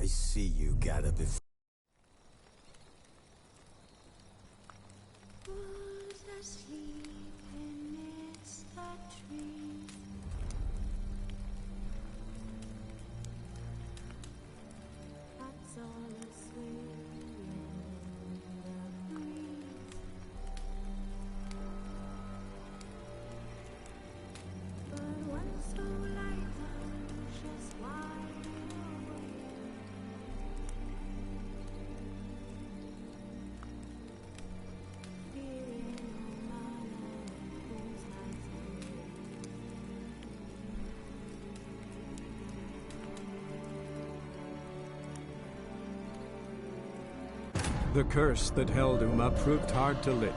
I see you got it before. The curse that held Uma proved hard to lift,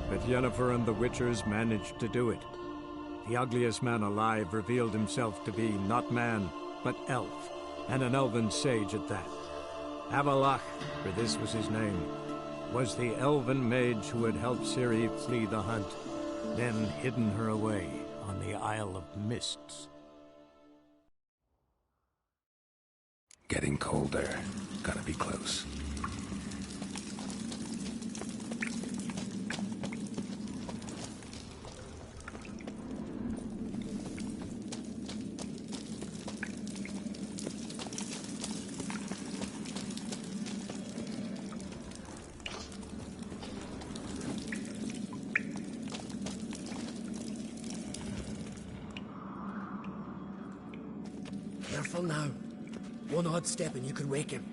but Yennefer and the Witchers managed to do it. The ugliest man alive revealed himself to be not man, but elf, and an elven sage at that. Avalach, for this was his name, was the elven mage who had helped Ciri flee the hunt, then hidden her away on the Isle of Mists. Getting colder. Gotta be close. Careful now. One odd step and you can wake him.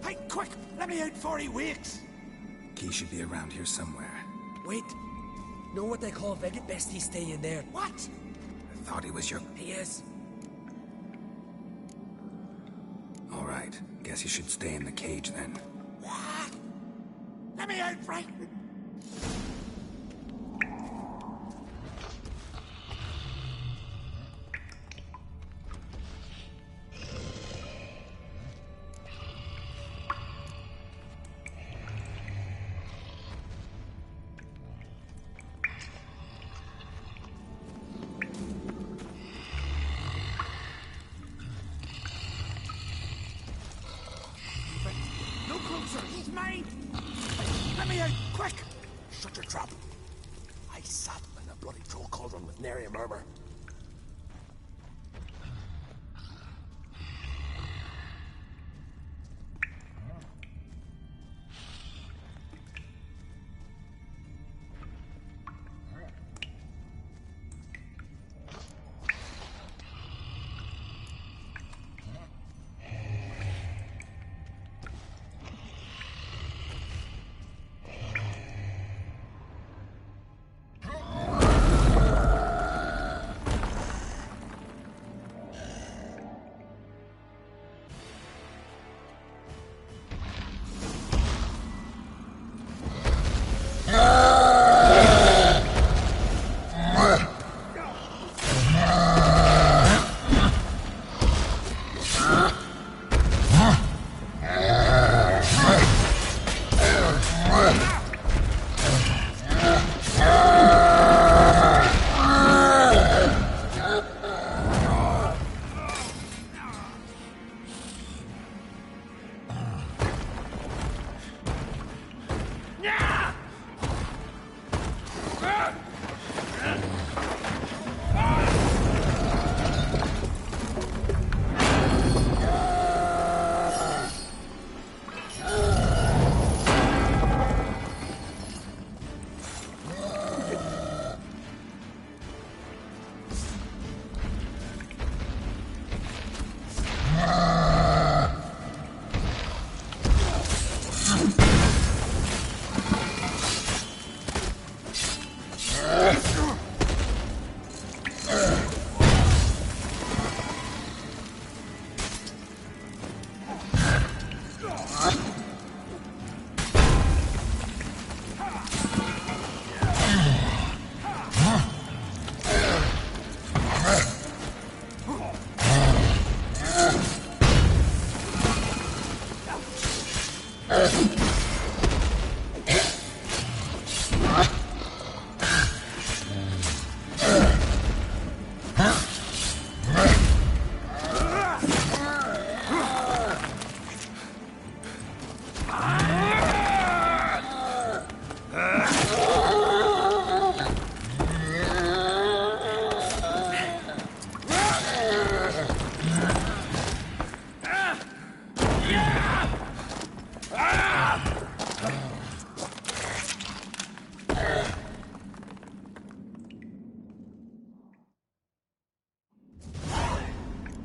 Hey, quick! Let me out before he wakes! Key should be around here somewhere. Wait. Know what they call Veget best he stay in there. What? I thought he was your... He is. Alright, guess he should stay in the cage then. What? Let me out, Frank! No closer! He's mine! Let me out! Quick! Shut your trap! I sat in a bloody troll cauldron with nary a murmur.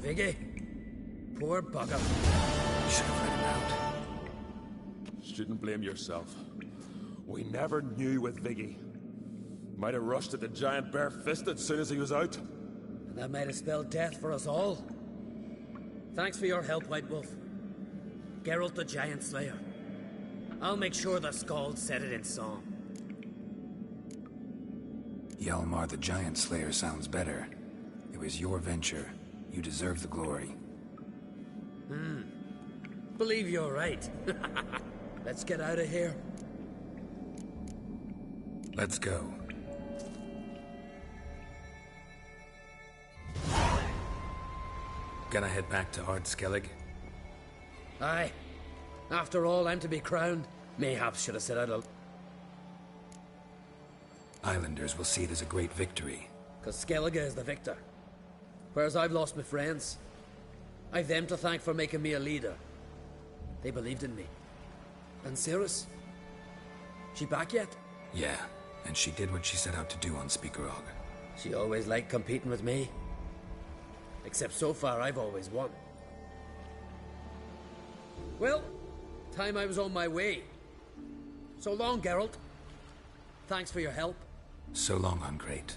Viggy. Poor bugger. You should have let him out. Shouldn't blame yourself. We never knew with Viggy. Might have rushed at the giant bare-fisted as soon as he was out. And that might have spelled death for us all. Thanks for your help, White Wolf. Geralt the Giant Slayer. I'll make sure the Scald said it in song. Hjalmar the Giant Slayer sounds better. It was your venture. You deserve the glory. Believe you're right. Let's get out of here. Let's go. Gonna head back to Ard Skellig? Aye. After all, I'm to be crowned. Mayhaps should have set out a... Islanders will see it as a great victory. Because Skellige is the victor. Whereas I've lost my friends. I've them to thank for making me a leader. They believed in me. And Cirrus? She back yet? Yeah, and she did what she set out to do on Speakerog. She always liked competing with me. Except so far, I've always won. Well, time I was on my way. So long, Geralt. Thanks for your help. So long, Ungreat.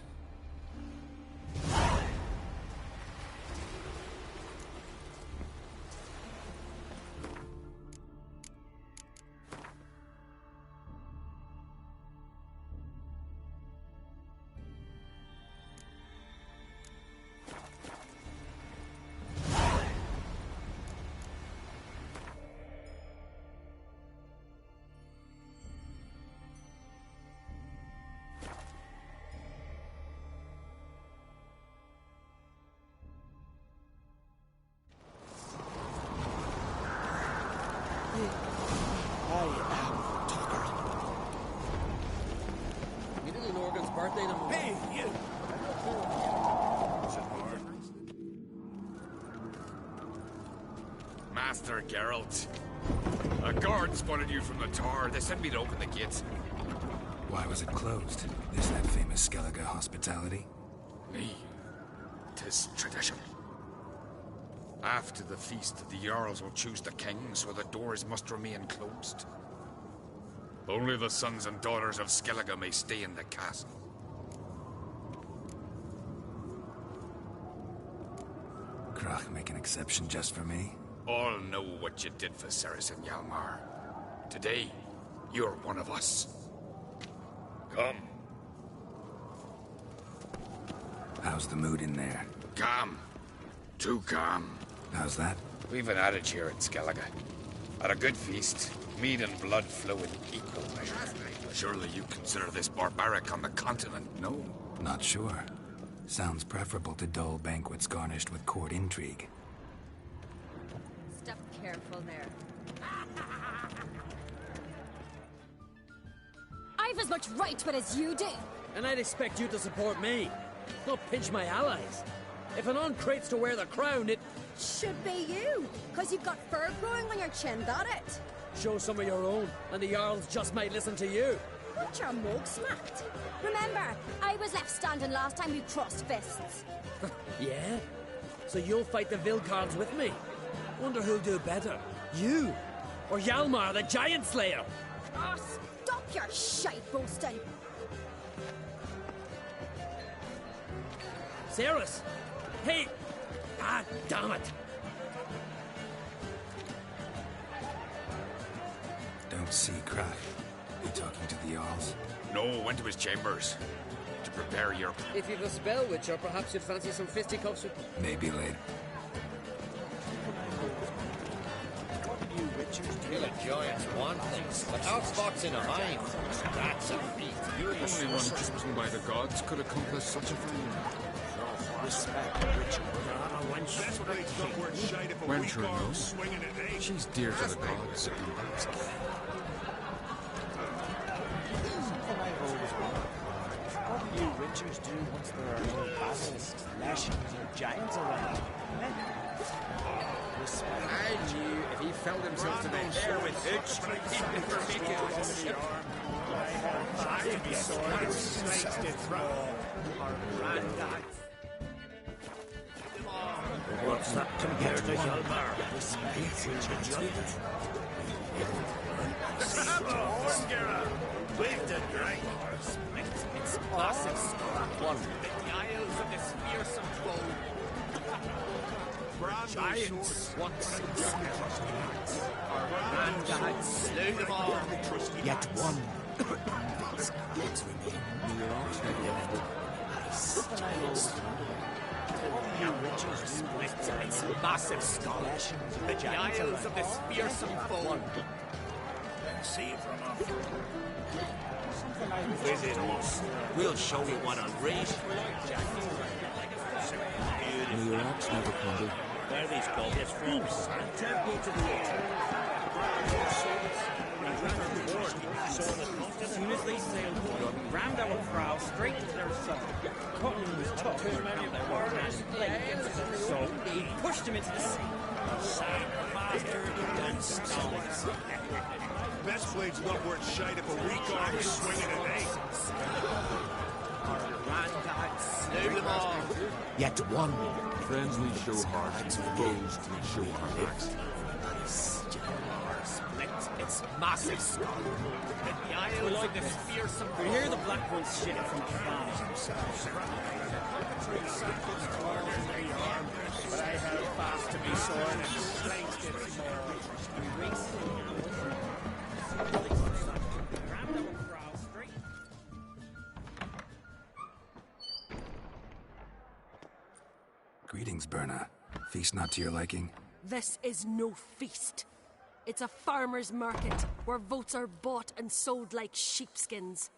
You did an Organ's birthday tomorrow. Hey, you! Master Geralt. A guard spotted you from the tower. They sent me to open the gates. Why was it closed? Is that famous Skellige hospitality? Me. 'Tis tradition. After the feast, the Jarls will choose the king, so the doors must remain closed. Only the sons and daughters of Skellige may stay in the castle. Krach make an exception just for me? All know what you did for Ceres and Hjalmar. Today, you're one of us. Come. How's the mood in there? Calm. Too calm. How's that? We've an adage here at Skellige. At a good feast, mead and blood flow in equal measure. Surely you consider this barbaric on the continent, no? Not sure. Sounds preferable to dull banquets garnished with court intrigue. Step careful there. I've as much right to it as you do. And I'd expect you to support me. Not pinch my allies. If an Uncrate's to wear the crown, it... Should be you, because you've got fur growing on your chin, that it? Show some of your own, and the Jarls just might listen to you. Want your mug smacked? Remember, I was left standing last time we crossed fists. Yeah? So you'll fight the Vilcards with me? Wonder who'll do better, you or Hjalmar the Giant Slayer? Oh, stop your shite boasting. Cirrus! Hey! Ah, damn it! Don't see Krach. You talking to the Jarls? No, went to his chambers. To prepare your... If you've a spell witcher, perhaps you'd fancy some fisticuffs with... Maybe later. Kill a giant's one thing, but outspots in a hive, that's a feat. Only one chosen by the gods could accomplish such a thing. Wencher, no. She's dear to the gods. What do you witchers do once there are no battles, lashings, or giants around? I knew if he felt himself to the air with Hooch, he'd never make it on the ship. What's that compared to Hjalmar? We've done great. It's massive stuff. One. The isles of this fearsome foe. Giants once and God slew them all. Yet one. It's massive skull. The isles of this fearsome foe. See from up. Visit us. We'll show you what a race. May your axe never crumble. Where are these goblins from? Temple to the altar. As soon as they sailed home, we rammed our prow straight into their sun. Cotton was tough for many of their warriors. So we pushed him into the sea. Faster than stones. Best blade's not worth shite if a weak arm is swinging an eight. Our granddad slew them all. Yet one. Friends need show hearts, foes need show hearts. It's massive skull. The isles of this fearsome. We hear the black ones shit from afar. But I held fast to be sword and strength gets more. Greetings, Berna. Feast not to your liking? This is no feast. It's a farmer's market, where votes are bought and sold like sheepskins.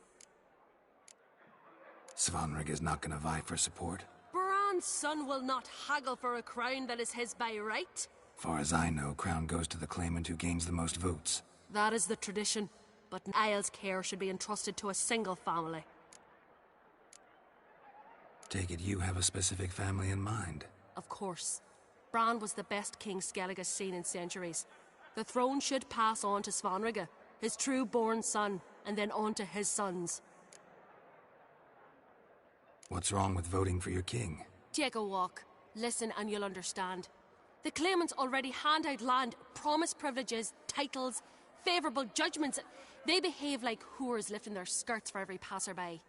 Svanrig is not gonna vie for support? Bran's son will not haggle for a crown that is his by right. Far as I know, crown goes to the claimant who gains the most votes. That is the tradition, but Isle's care should be entrusted to a single family. Take it you have a specific family in mind? Of course. Bran was the best king Skellig has seen in centuries. The throne should pass on to Svanrige, his true-born son, and then on to his sons. What's wrong with voting for your king? Take a walk. Listen and you'll understand. The claimants already hand out land, promise privileges, titles, favourable judgments. They behave like whores lifting their skirts for every passerby.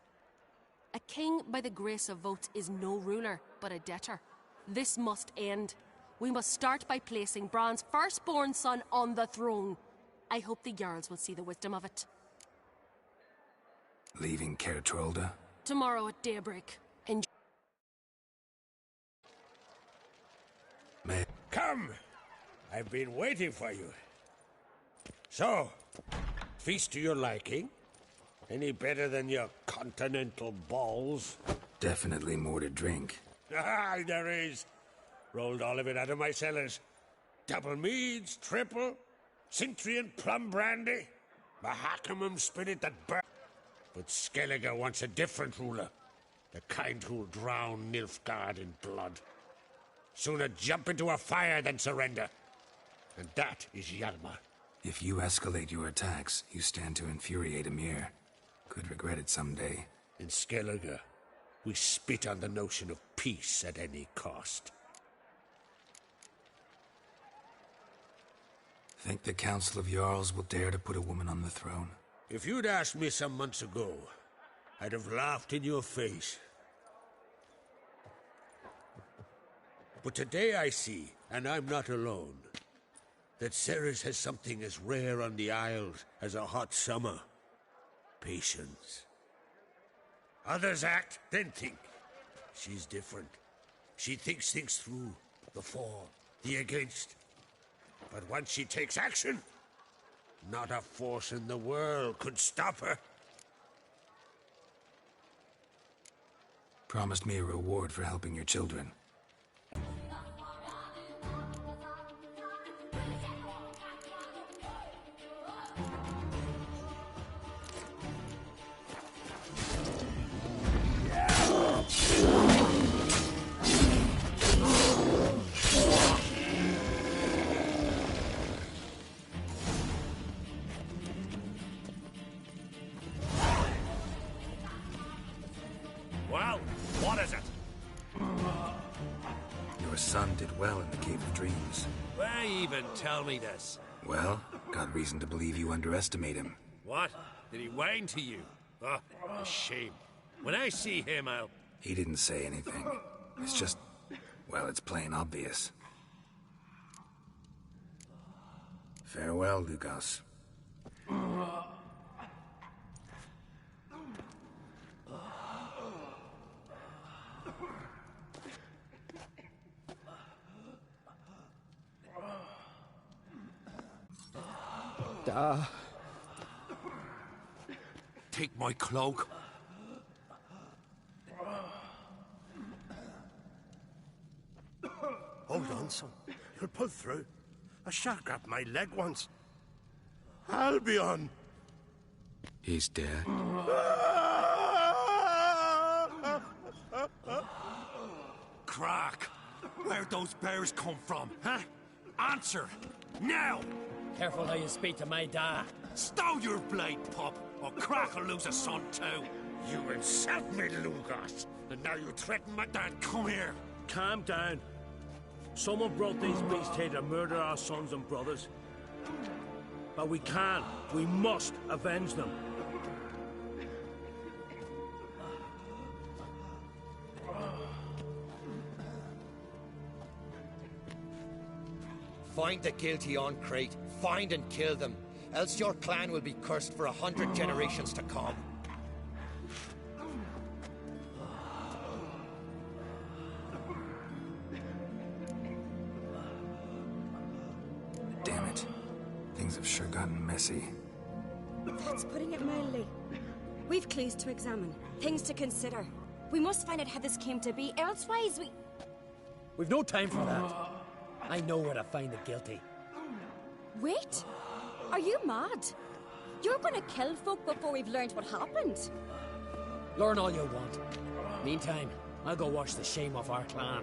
A king by the grace of votes is no ruler, but a debtor. This must end. We must start by placing Bran's firstborn son on the throne. I hope the Jarls will see the wisdom of it. Leaving Caer Trolda? Tomorrow at daybreak. Come! I've been waiting for you. So, feast to your liking? Any better than your continental balls? Definitely more to drink. Ah, there is. Rolled all of it out of my cellars. Double meads, triple, Cintrian plum brandy, Mahakimum spirit that burns. But Skellige wants a different ruler. The kind who'll drown Nilfgaard in blood. Sooner jump into a fire than surrender. And that is Hjalmar. If you escalate your attacks, you stand to infuriate Emir. Could regret it someday. In Skellige, we spit on the notion of peace at any cost. Think the Council of Jarls will dare to put a woman on the throne? If you'd asked me some months ago, I'd have laughed in your face. But today I see, and I'm not alone, that Ceres has something as rare on the Isles as a hot summer. Patience. Others act, then think. She's different. She thinks things through. The for, the against. But once she takes action, not a force in the world could stop her. Promised me a reward for helping your children. Well, what is it? Your Your son did well in the Cave of Dreams. Why even tell me this? Well, got reason to believe you underestimate him. What? Did he whine to you? Oh, a shame. When I see him, I'll... He didn't say anything. It's just... well, it's plain obvious. Farewell, Lugos. Take my cloak. Hold on, son. You'll pull through. A shark grabbed my leg once. Albion! He's dead. Crack! Where'd those bears come from, huh? Answer! Now! Careful how you speak to my dad. Stow your blade, pup, or Crack will lose a son too. You insult me, Lugos, and now you threaten my dad. Come here. Calm down. Someone brought these beasts here to murder our sons and brothers. But we must avenge them. Find the guilty on Crete. Find and kill them. Else your clan will be cursed for 100 generations to come. Damn it. Things have sure gotten messy. That's putting it mildly. We've clues to examine, things to consider. We must find out how this came to be, elsewise we... We've no time for that. I know where to find the guilty. Wait! Are you mad? You're gonna kill folk before we've learned what happened. Learn all you want. Meantime, I'll go wash the shame off our clan.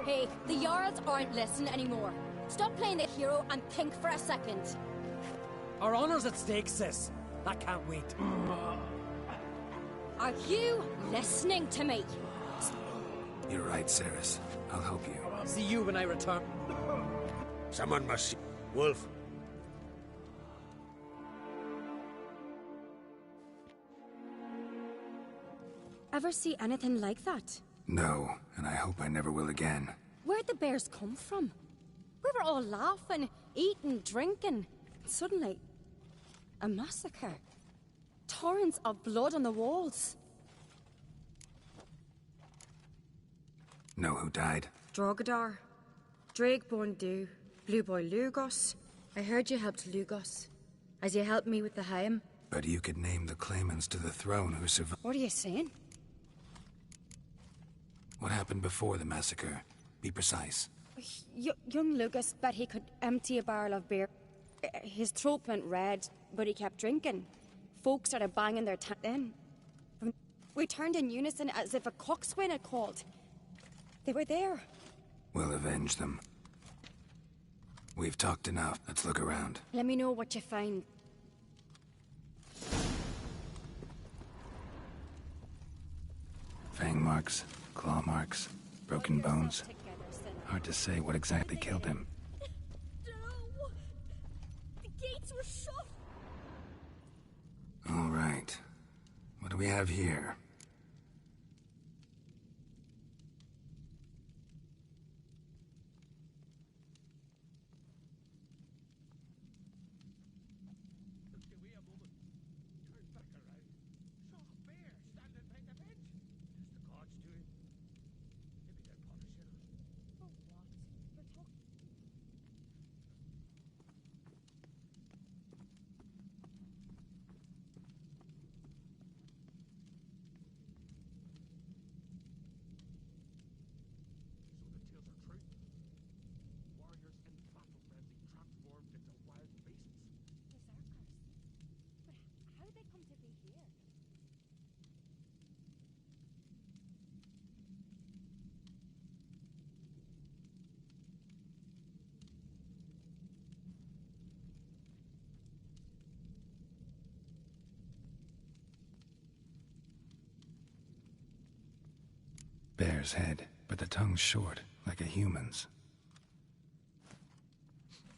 Hey, the Jarls aren't listening anymore. Stop playing the hero and think for a second. Our honor's at stake, sis. I can't wait. Are you listening to me? You're right, Ceres. I'll help you. See you when I return. Someone must see... Wolf. Ever see anything like that? No, and I hope I never will again. Where'd the bears come from? We were all laughing, eating, drinking. Suddenly, a massacre. Torrents of blood on the walls. Know who died? Drogadar, Drakeborn Du, Blue Boy Lugos. I heard you helped Lugos, as you helped me with the Haim. But you could name the claimants to the throne who survived. What are you saying? What happened before the massacre? Be precise. Young Lucas bet he could empty a barrel of beer. His throat went red, but he kept drinking. Folks started banging their in. We turned in unison as if a coxswain had called. They were there. We'll avenge them. We've talked enough. Let's look around. Let me know what you find. Fang marks, claw marks, broken bones. Hard to say what exactly killed him. No! The gates were shut! All right. What do we have here? Bear's head. but the tongue's short, like a human's.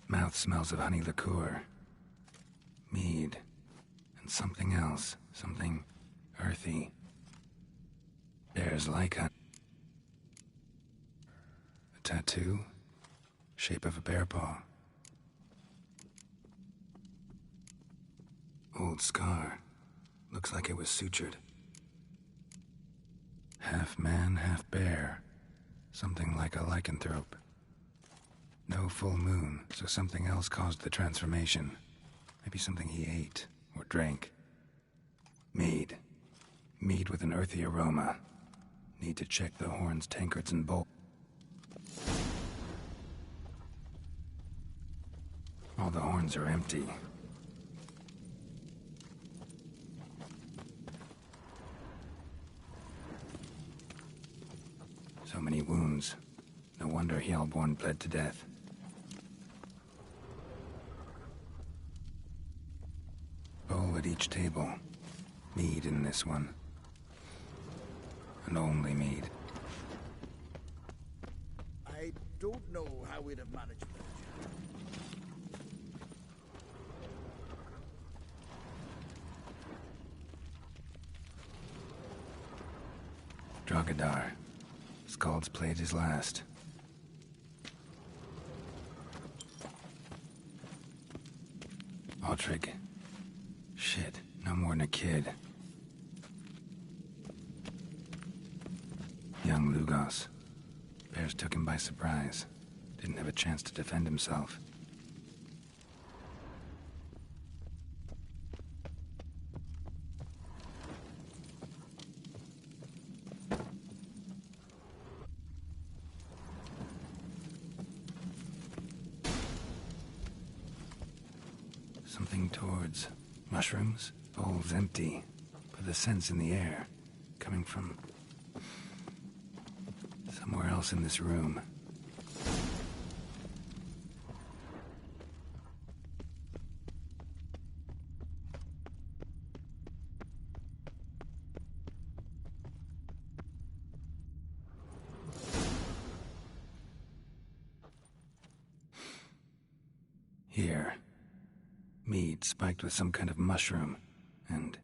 Mouth smells of honey liqueur, mead, and something else, something earthy. Bears like honey. A tattoo, shape of a bear paw. Old scar, looks like it was sutured. Half man, half bear, something like a lycanthrope. No full moon, so something else caused the transformation. Maybe something he ate or drank. Mead. Mead with an earthy aroma. Need to check the horns, tankards, and bowls. All the horns are empty. So many wounds. No wonder Hellborn bled to death. Bowl at each table. Mead in this one. And only mead. I don't know how we'd have managed that. Drogadar. Skald's played his last. Aldrich. Shit, no more than a kid. Young Lugos. Bears took him by surprise. Didn't have a chance to defend himself. Something towards mushrooms. Bowl's empty, but the scent's in the air, coming from somewhere else in this room. Here. Mead spiked with some kind of mushroom. And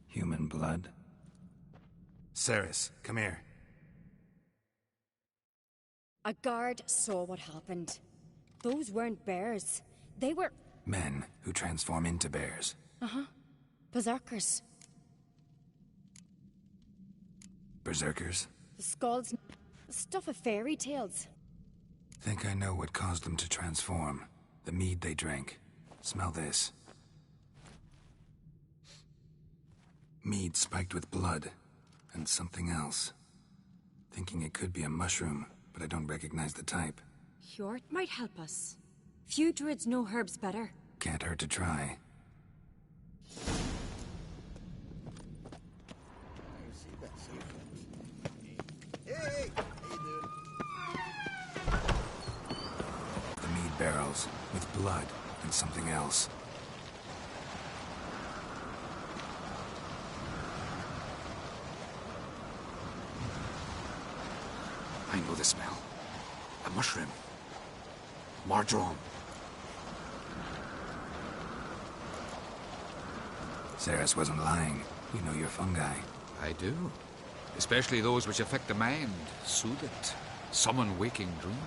human blood. Ceres, come here. A guard saw what happened. Those weren't bears. They were... Men who transform into bears. Uh-huh. Berserkers. Berserkers? The skulls... stuff of fairy tales. Think I know what caused them to transform. The mead they drank. Smell this. Mead spiked with blood. And something else. Thinking it could be a mushroom, but I don't recognize the type. Hjort might help us. Few druids know herbs better. Can't hurt to try. Hey! How you doing? The mead barrels, with blood and something else. I know the smell. A mushroom. Mardrome. Ceres wasn't lying. You know your fungi. I do. Especially those which affect the mind, soothe it, summon waking dreams.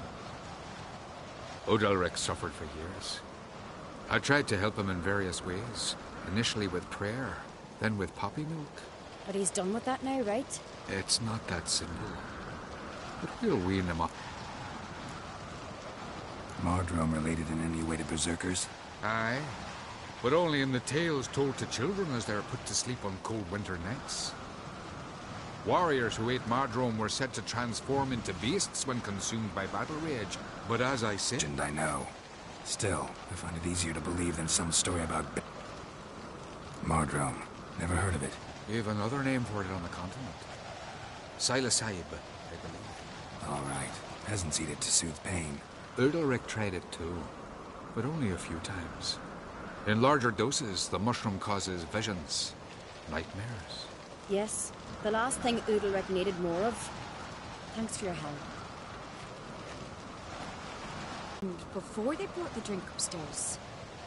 Odalric suffered for years. I tried to help him in various ways. Initially with prayer, then with poppy milk. But he's done with that now, right? It's not that simple. But we'll wean him up. Mardrome related in any way to berserkers? Aye. But only in the tales told to children as they're put to sleep on cold winter nights. Warriors who ate Mardrome were said to transform into beasts when consumed by battle rage. But as I said... And I know. Still, I find it easier to believe than some story about... Mardrome. Never heard of it. We have another name for it on the continent. Psilocybin, I believe. All right. Peasants eat it to soothe pain. Udalric tried it too, but only a few times. In larger doses, the mushroom causes visions, nightmares. Yes, the last thing Udalric needed more of. Thanks for your help. And before they brought the drink upstairs.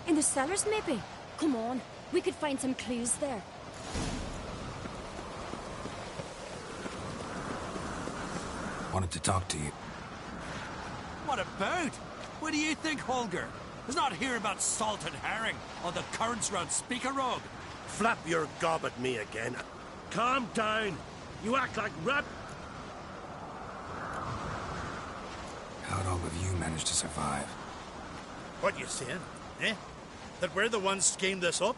In the cellars, maybe? Come on, we could find some clues there. Wanted to talk to you. What about? What do you think, Holger? Is not hear about salted herring or the currents round Speakerog? Flap your gob at me again. Calm down. You act like rap. How'd all of you manage to survive? What you saying? Eh? That we're the ones schemed this up?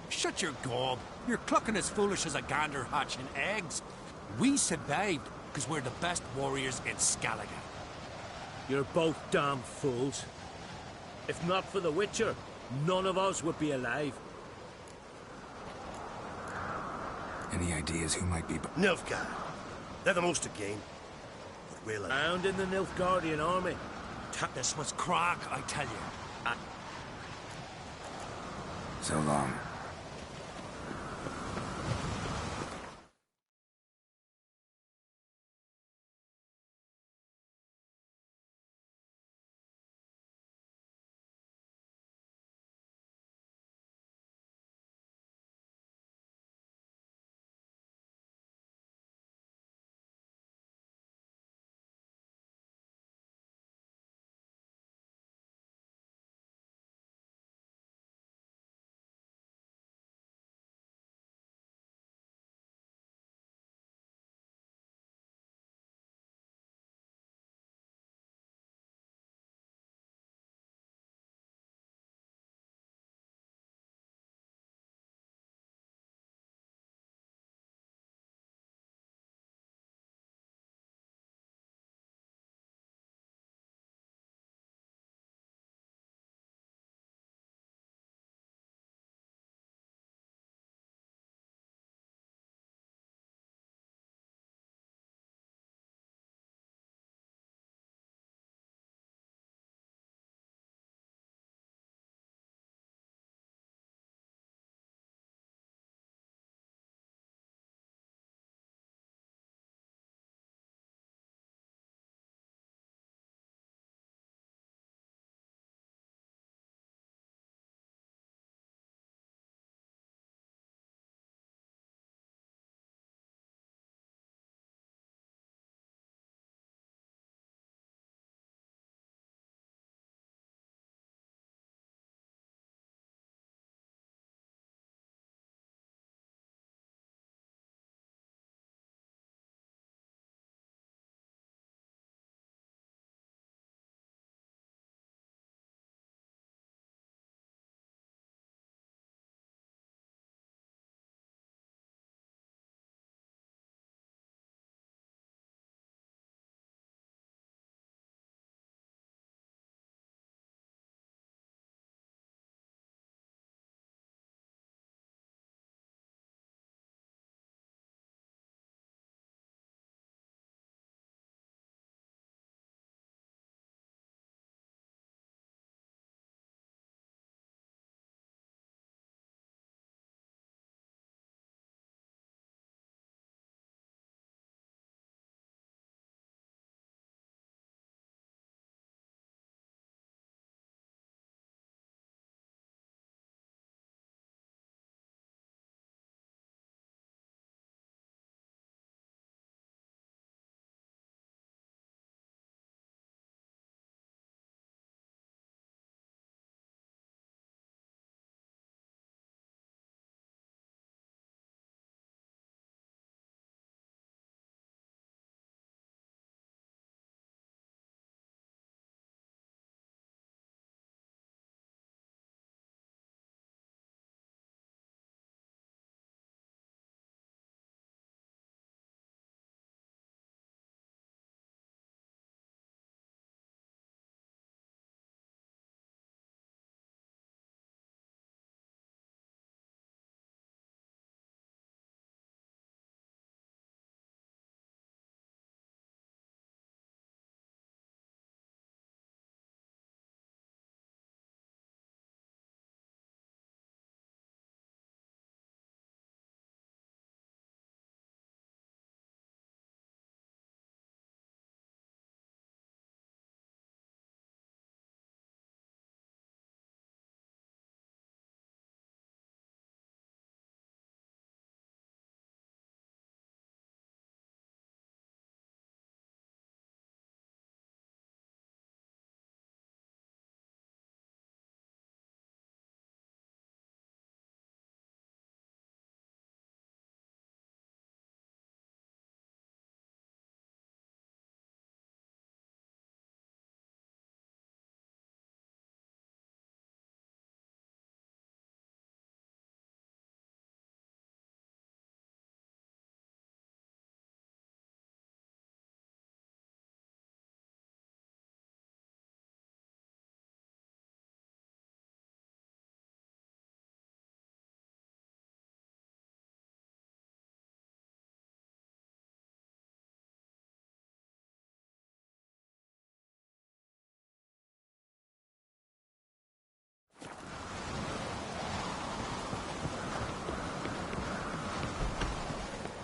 Shut your gob. You're clucking as foolish as a gander hatching eggs. We survived because we're the best warriors in Skellige. You're both damn fools. If not for the Witcher, none of us would be alive. Any ideas who might be... Nilfgaard. They're the most again. But we'll... Found in the Nilfgaardian army. This was crack, I tell you. So long.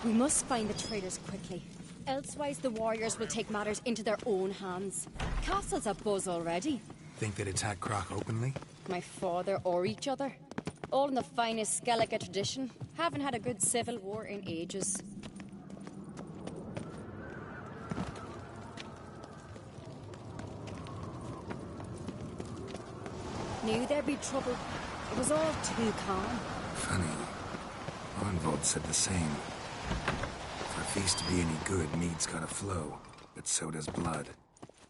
We must find the traitors quickly. Elsewise, the warriors will take matters into their own hands. Castle's abuzz already. Think they'd attack Croc openly? My father or each other. All in the finest Skellige tradition. Haven't had a good civil war in ages. Knew there'd be trouble. It was all too calm. Funny. Arnvold said the same. For a feast to be any good, mead's gotta flow. But so does blood.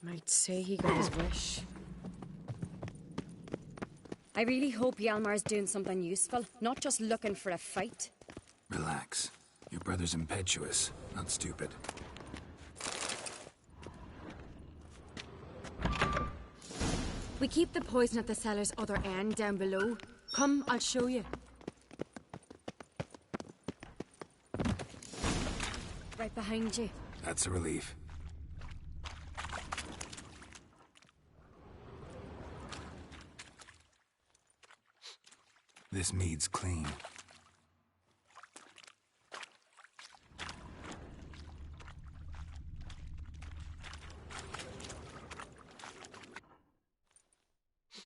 Might say he got his wish. I really hope Hjalmar's doing something useful, not just looking for a fight. Relax. Your brother's impetuous, not stupid. We keep the poison at the cellar's other end down below. Come, I'll show you. Right behind you. That's a relief. This mead's clean.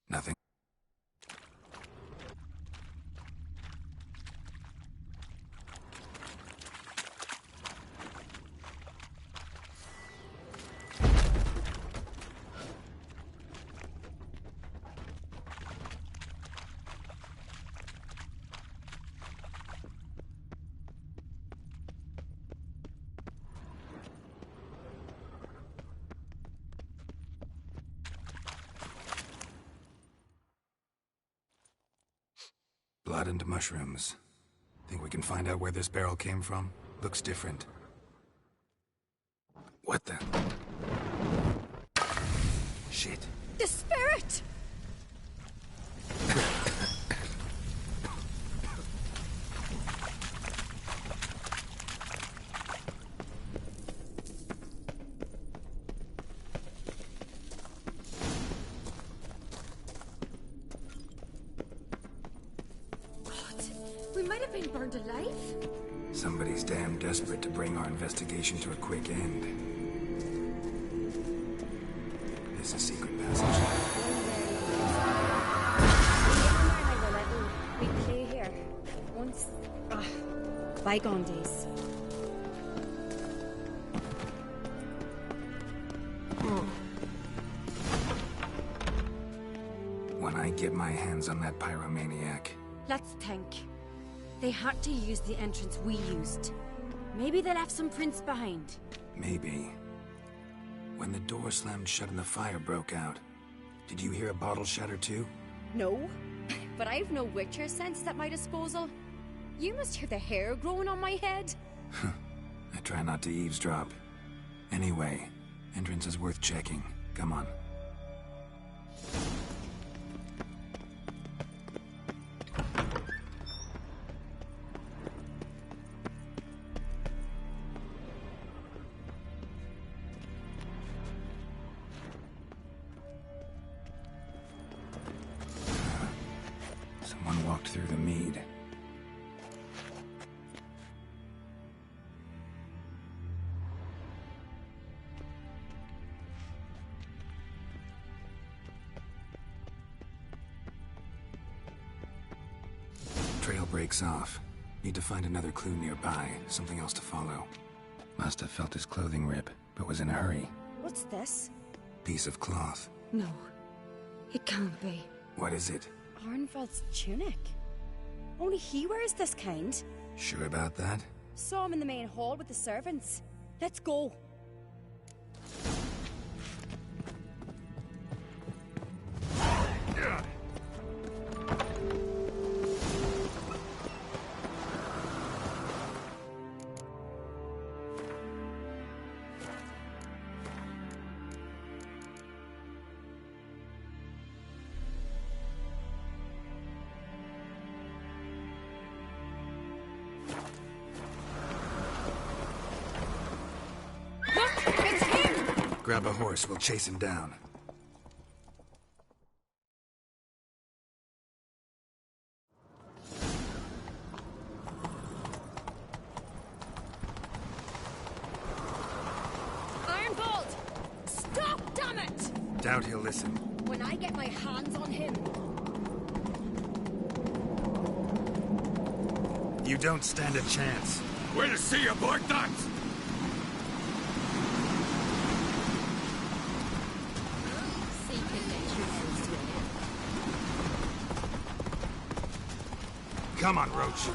Nothing. Blood and mushrooms. Think we can find out where this barrel came from? Looks different. What the? Shit. The spirit! We might have been burned alive. Somebody's damn desperate to bring our investigation to a quick end. This is a secret passage. We play here. Once... bygone days. When I get my hands on that pyromaniac... Let's think. They had to use the entrance we used. Maybe they left some prints behind. Maybe. When the door slammed shut and the fire broke out, did you hear a bottle shatter too? No, but I've no Witcher sense at my disposal. You must hear the hair growing on my head. I try not to eavesdrop. Anyway, entrance is worth checking. Come on. Someone walked through the mead. Trail breaks off. Need to find another clue nearby, something else to follow. Must have felt his clothing rip, but was in a hurry. What's this? Piece of cloth. No, it can't be. What is it? Arnvald's tunic. Only he wears this kind. Sure about that? Saw him in the main hall with the servants. Let's go. Grab a horse, we'll chase him down. Damn it! Doubt he'll listen. When I get my hands on him... You don't stand a chance. We'll see about that! Come on, Roach.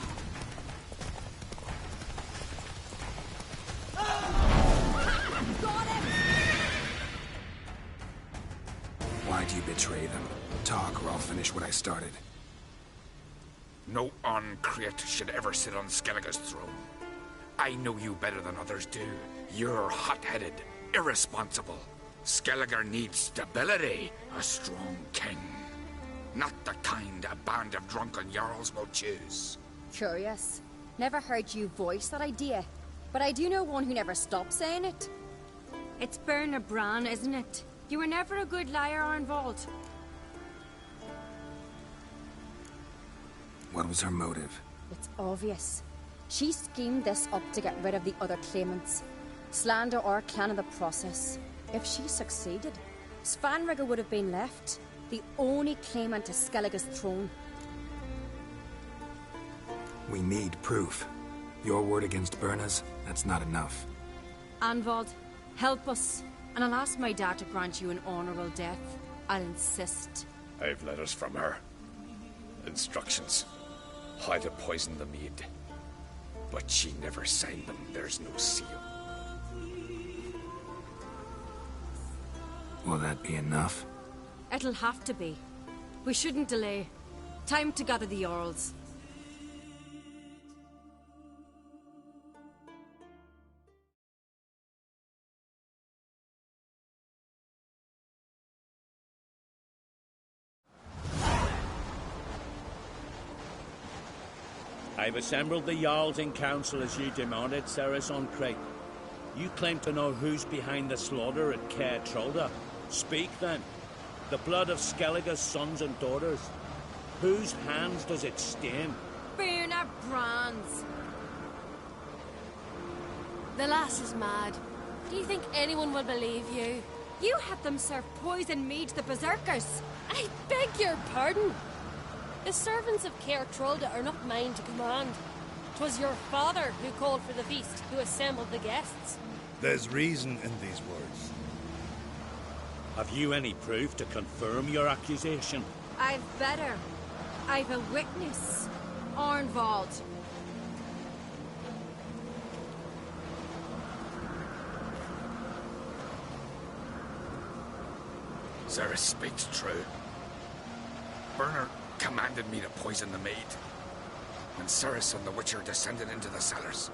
Why do you betray them? Talk, or I'll finish what I started. No Uncreate should ever sit on Skellige's throne. I know you better than others do. You're hot-headed, irresponsible. Skellige needs stability, a strong king. Not the kind a band of drunken jarls will choose. Curious. Never heard you voice that idea. But I do know one who never stops saying it. It's Berna Bran, isn't it? You were never a good liar, Arnvald. What was her motive? It's obvious. She schemed this up to get rid of the other claimants. Slander our clan in the process. If she succeeded, Svanrigger would have been left, the only claimant to Skellige's throne. We need proof. Your word against Berna's, that's not enough. Arnvald, help us, and I'll ask my dad to grant you an honorable death. I'll insist. I've letters from her. Instructions. How to poison the mead. But she never signed them. There's no seal. Will that be enough? It'll have to be. We shouldn't delay. Time to gather the Jarls. I've assembled the Jarls in council as you demanded, Ceres Uncreate. You claim to know who's behind the slaughter at Caer Trolda. Speak then. The blood of Skellige's sons and daughters. Whose hands does it stain? Berna Bran's. The lass is mad. Do you think anyone will believe you? You had them serve poison mead to the berserkers. I beg your pardon. The servants of Caer Trolda are not mine to command. 'Twas your father who called for the feast, who assembled the guests. There's reason in these words. Have you any proof to confirm your accusation? I've better. I've a witness. Arnvald. Ceres speaks true. Berna commanded me to poison the maid. When Ceres and the Witcher descended into the cellars.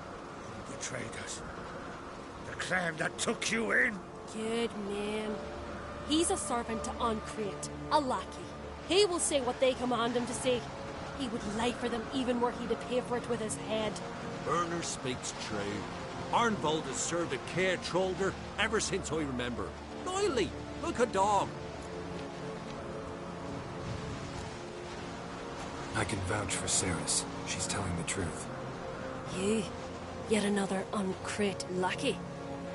Who betrayed us? The clan that took you in? Good man. He's a servant to Uncreate, a lackey. He will say what they command him to say. He would lie for them even were he to pay for it with his head. Berner speaks true. Arnvald has served at Caer Trolder ever since I remember. Loyally, like a dog. I can vouch for Ceres. She's telling the truth. You? Yet another Uncreate lackey?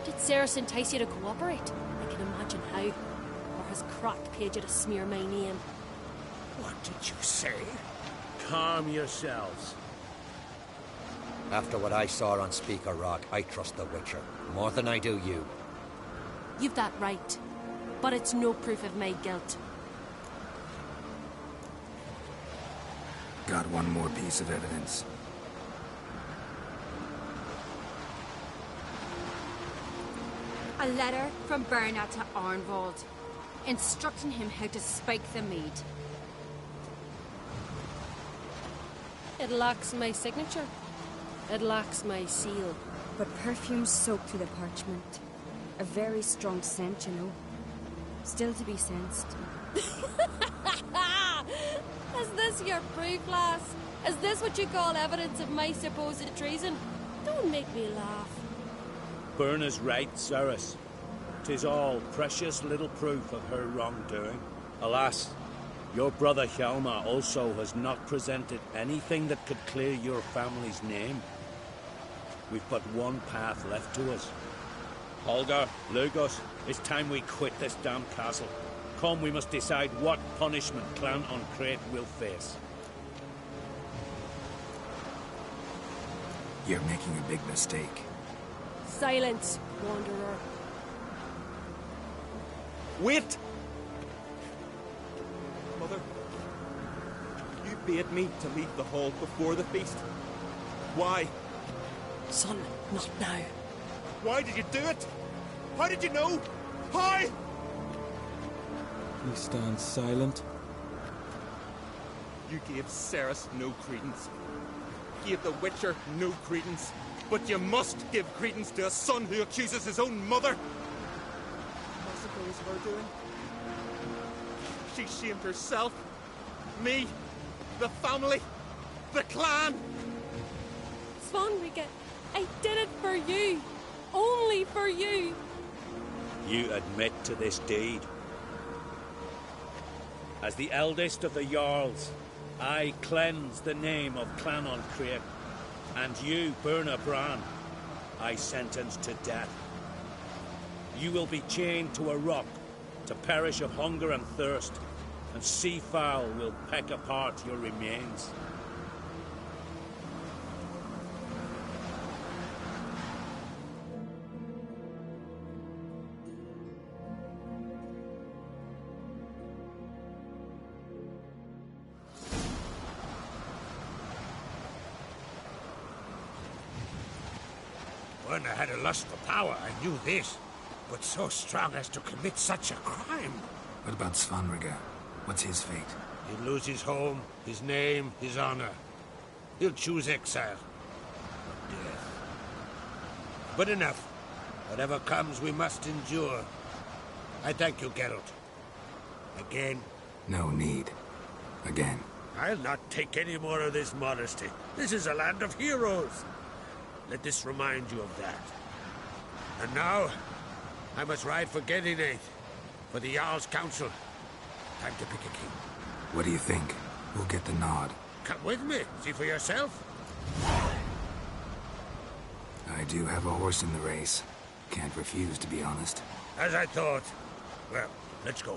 Did Ceres entice you to cooperate? I can imagine how. Or has Crack paid you to smear my name? What did you say? Calm yourselves. After what I saw on Speaker Rock, I trust the Witcher. More than I do you. You've that right. But it's no proof of my guilt. Got one more piece of evidence. A letter from Berna to Arnvald, instructing him how to spike the mead. It lacks my signature. It lacks my seal. But perfume soaked through the parchment. A very strong scent, you know. Still to be sensed. Is this your proof, lass? Is this what you call evidence of my supposed treason? Don't make me laugh. Berna's right, Ceres. 'Tis all precious little proof of her wrongdoing. Alas, your brother Hjalmar also has not presented anything that could clear your family's name. We've but one path left to us. Holger, Lugos, it's time we quit this damn castle. Come, we must decide what punishment Clan on Crate will face. You're making a big mistake. Silence, Wanderer. Wait! Mother, you bade me to leave the hall before the feast. Why? Son, not now. Why did you do it? How did you know? How? You stand silent. You gave Cerys no credence. Gave the Witcher no credence. But you must give credence to a son who accuses his own mother. I suppose her doing. She shamed herself, me, the family, the clan. Svanrige, I did it for you. Only for you. You admit to this deed. As the eldest of the Jarls, I cleanse the name of Clan on Crate, and you, Burna Bran, I sentence to death. You will be chained to a rock to perish of hunger and thirst, and seafowl will peck apart your remains. When I had a lust for power, I knew this. But so strong as to commit such a crime. What about Svanrige? What's his fate? He'll lose his home, his name, his honor. He'll choose exile. Or death. But enough. Whatever comes, we must endure. I thank you, Geralt. Again. No need. Again. I'll not take any more of this modesty. This is a land of heroes. Let this remind you of that. And now, I must ride for Gedinath, for the Jarl's Council. Time to pick a king. What do you think? Who'll get the nod? Come with me, see for yourself. I do have a horse in the race. Can't refuse, to be honest. As I thought. Well, let's go.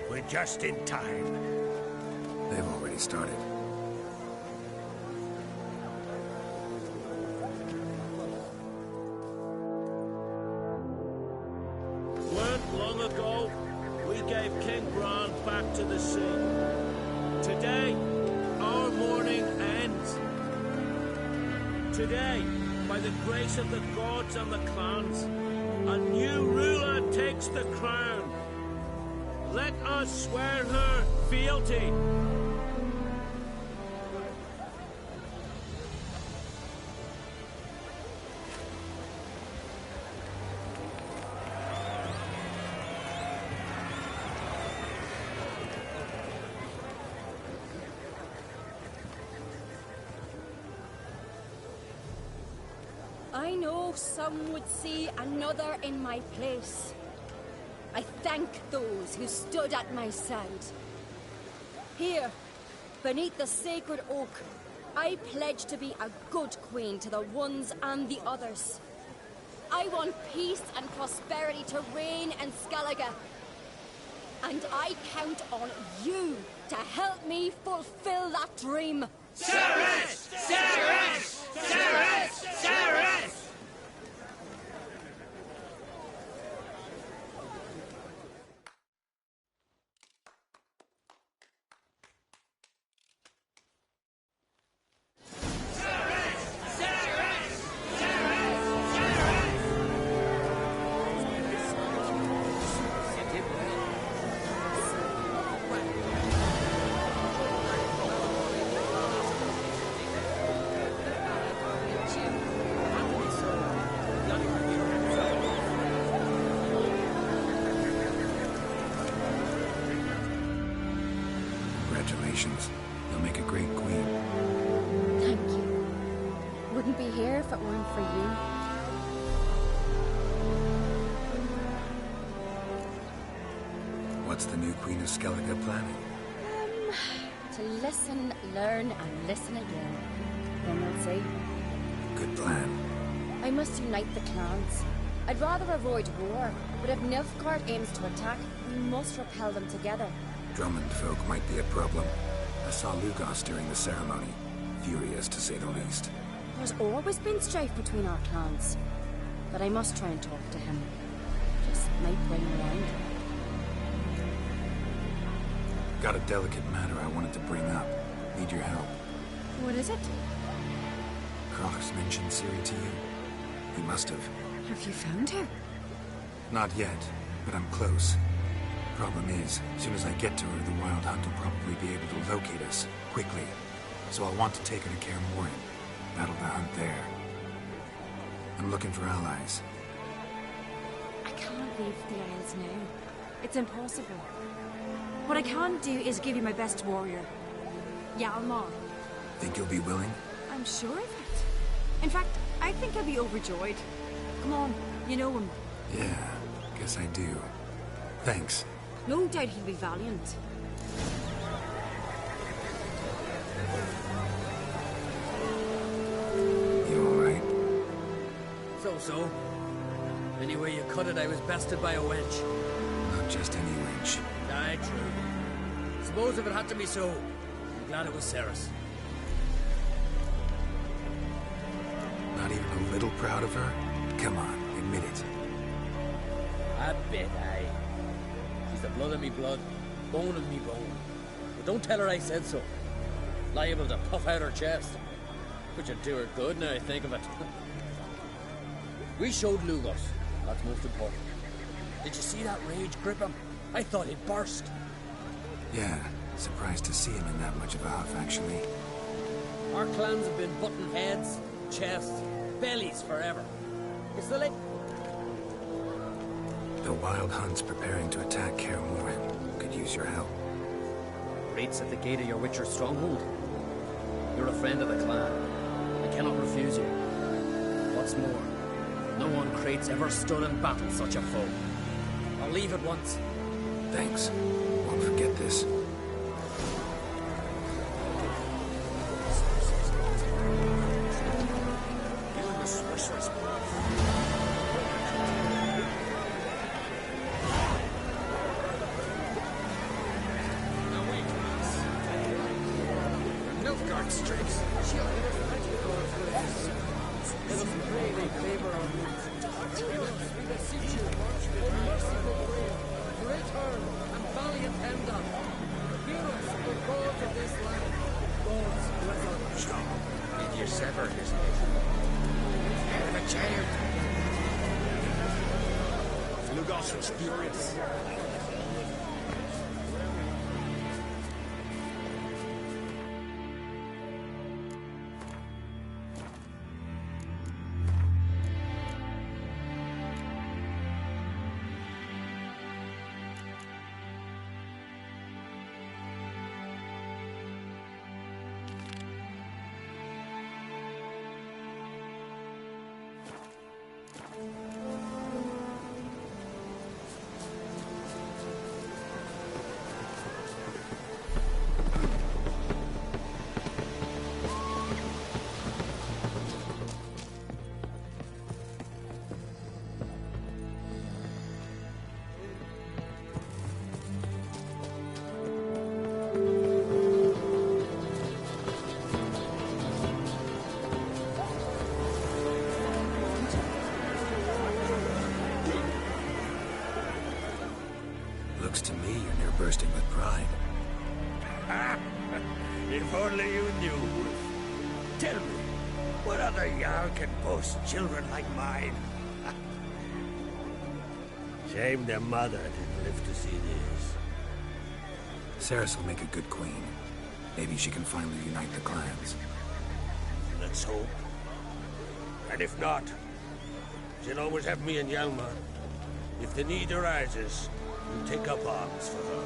We're just in time. They've already started. Weren't long ago, we gave King Bran back to the sea. Today, our mourning ends. Today, by the grace of the gods and the clans, a new ruler takes the crown. Let us swear her fealty. I know some would see another in my place. I thank those who stood at my side. Here, beneath the sacred oak, I pledge to be a good queen to the ones and the others. I want peace and prosperity to reign in Skellige. And I count on you to help me fulfill that dream. Cerys! Cerys! Cerys! Cerys! it weren't for you. What's the new Queen of Skellige planning? To listen, learn, and listen again. Then we'll see. Good plan. I must unite the clans. I'd rather avoid war, but if Nilfgaard aims to attack, we must repel them together. Drummond folk might be a problem. I saw Lugos during the ceremony. Furious, to say the least. There's always been strife between our clans. But I must try and talk to him. Just might bring him around. Got a delicate matter I wanted to bring up. Need your help. What is it? Croc's mentioned Ciri to you? He must have. Have you found her? Not yet, but I'm close. Problem is, as soon as I get to her, the Wild Hunt will probably be able to locate us, quickly. So I'll want to take her to Kaer Morhen. Battle the hunt there. I'm looking for allies. I can't leave the Isles now. It's impossible. What I can do is give you my best warrior. Hjalmar. Think you'll be willing? I'm sure of it. In fact, I think I'll be overjoyed. Come on, you know him. Yeah, guess I do. Thanks. No doubt he'll be valiant. You alright? So. Anyway you cut it, I was bested by a wench. Not just any wench. Aye, true. Suppose if it had to be so, I'm glad it was Ceres. Not even a little proud of her? Come on, admit it. A bit, aye. She's the blood of me blood, bone of me bone. But don't tell her I said so. Liable to puff out her chest. Which would do her good now I think of it. We showed Lugos. That's most important. Did you see that rage grip him? I thought he'd burst. Yeah, surprised to see him in that much of a huff, actually. Our clans have been butting heads, chests, bellies forever. It's the late... The Wild Hunt's preparing to attack Kaer Morhen. Could use your help. Raid's at the gate of your Witcher stronghold. You're a friend of the clan. I cannot refuse you. What's more, no one Crate's ever stood in battle such a foe. I'll leave at once. Thanks. Won't forget this. Lugos was furious. Looks to me you're near bursting with pride. If only you knew. Tell me, what other Jarl can boast children like mine? Shame their mother didn't live to see this. Ceres will make a good queen. Maybe she can finally unite the clans. Let's hope. And if not, she'll always have me and Hjalmar. If the need arises, we'll take up arms for her.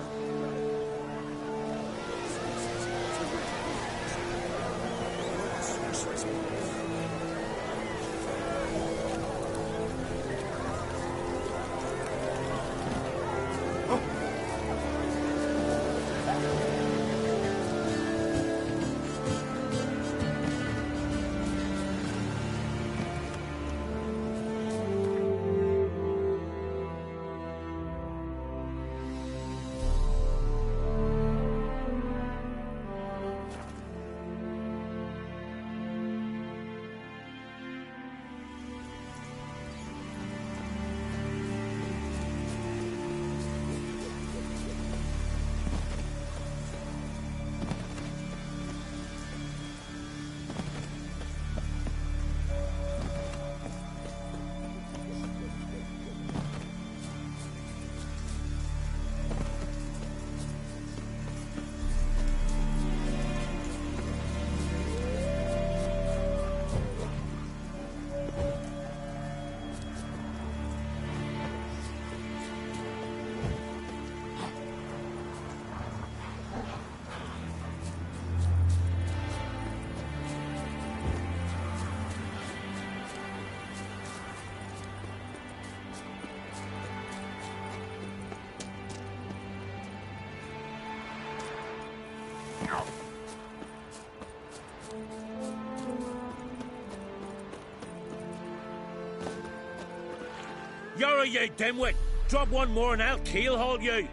You're you dimwit! Drop one more and I'll keelhaul you!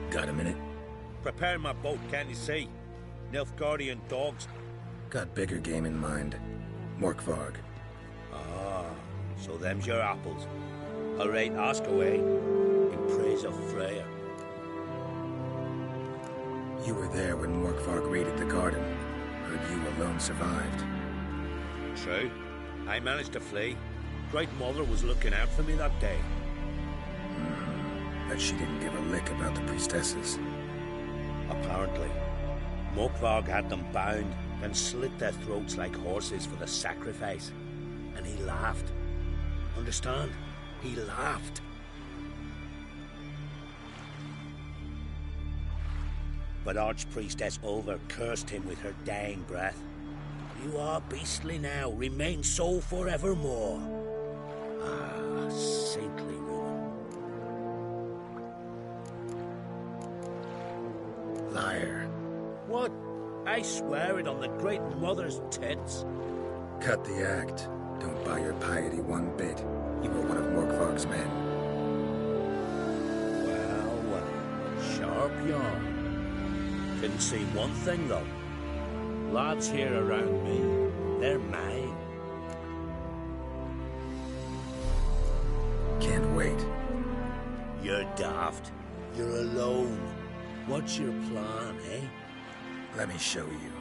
Got a minute? Prepare my boat, can't you see? Nilfgaardian dogs. Got bigger game in mind. Morkvarg. Ah, so them's your apples. All right, ask away. In praise of Freya. You were there when Morkvarg raided the garden. Heard you alone survived. True. I managed to flee. Great Mother was looking out for me that day. But she didn't give a lick about the priestesses. Apparently. Morkvarg had them bound, then slit their throats like horses for the sacrifice. And he laughed. Understand? He laughed. But Archpriestess Ulver cursed him with her dying breath. You are beastly now, remain so forevermore. Ah, saintly woman. Liar. What? I swear it on the Great Mother's tits. Cut the act. Don't buy your piety one bit. You were one of Morkvarg's men. Well, sharp yarn. Couldn't see one thing, though. Lads here around me, they're mine. Can't wait. You're daft. You're alone. What's your plan, eh? Let me show you.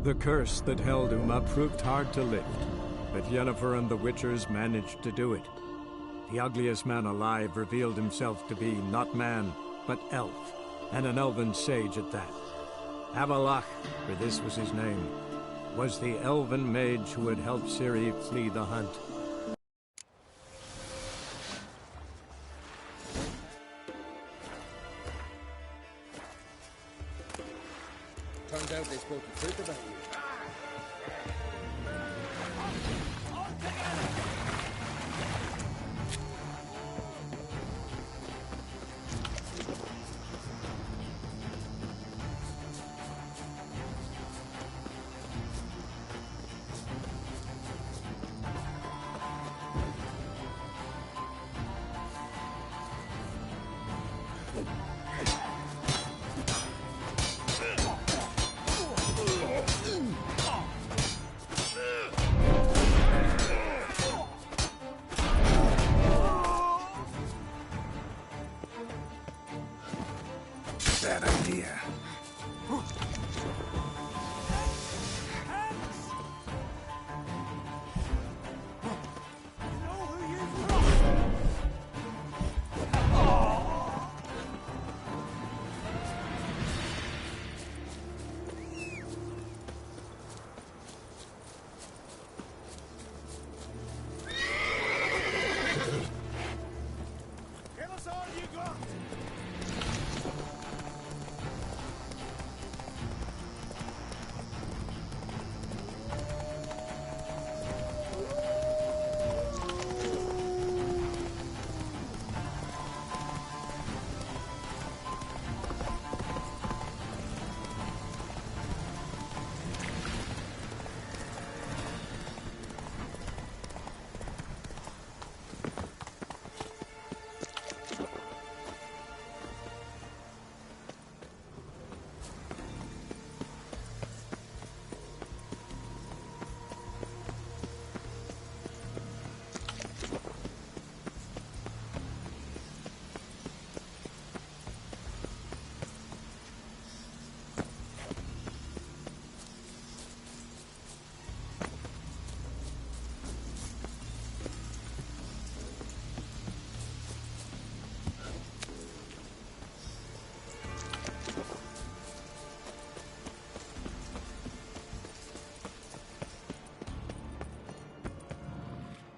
The curse that held Uma proved hard to lift, but Yennefer and the Witchers managed to do it. The ugliest man alive revealed himself to be not man, but elf, and an elven sage at that. Avalach, for this was his name, was the elven mage who had helped Ciri flee the hunt.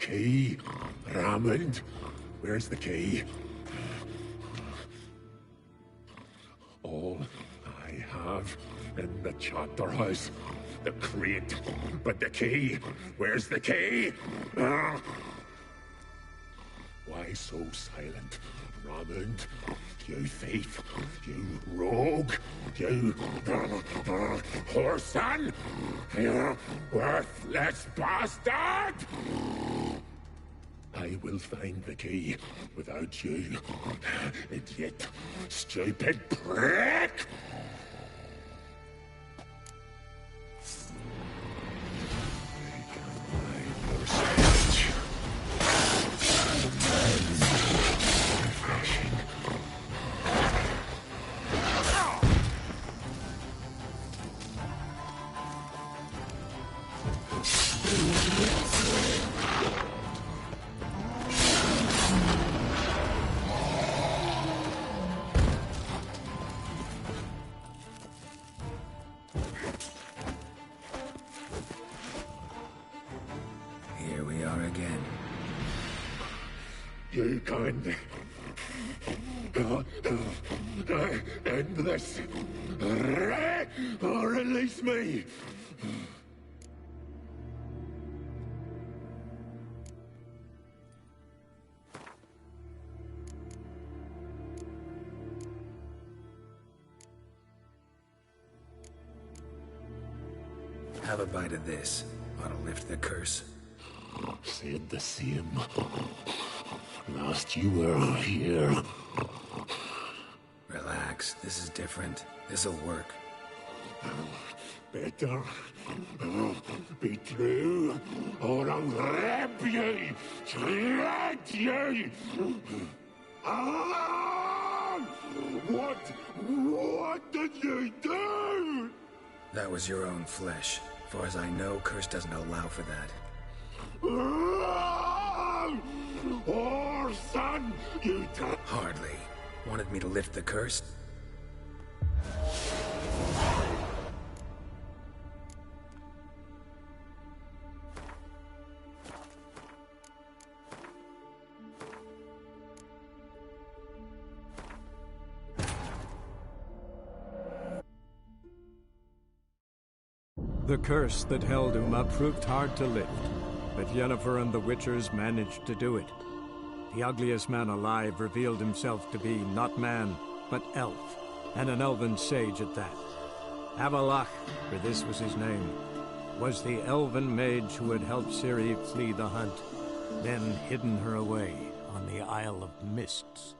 Key. Raymond. Where's the key? All I have in the chapter house. The crate. But the key. Where's the key? Why so silent, Raymond? You thief, you rogue, you whoreson, you worthless bastard! I will find the key without you, idiot, stupid prick! Here we are again. You can't end this. Release me. Have a bite of this. Ought to lift the curse. Said the same. Last you were here. Relax. This is different. This'll work. Better be true, or I'll rip you, shred you. Ah! What did you do? That was your own flesh. As far as I know, curse doesn't allow for that. Or son, you Hardly. Wanted me to lift the curse? The curse that held Uma proved hard to lift, but Yennefer and the Witchers managed to do it. The ugliest man alive revealed himself to be not man, but elf, and an elven sage at that. Avalach, for this was his name, was the elven mage who had helped Ciri flee the hunt, then hidden her away on the Isle of Mists.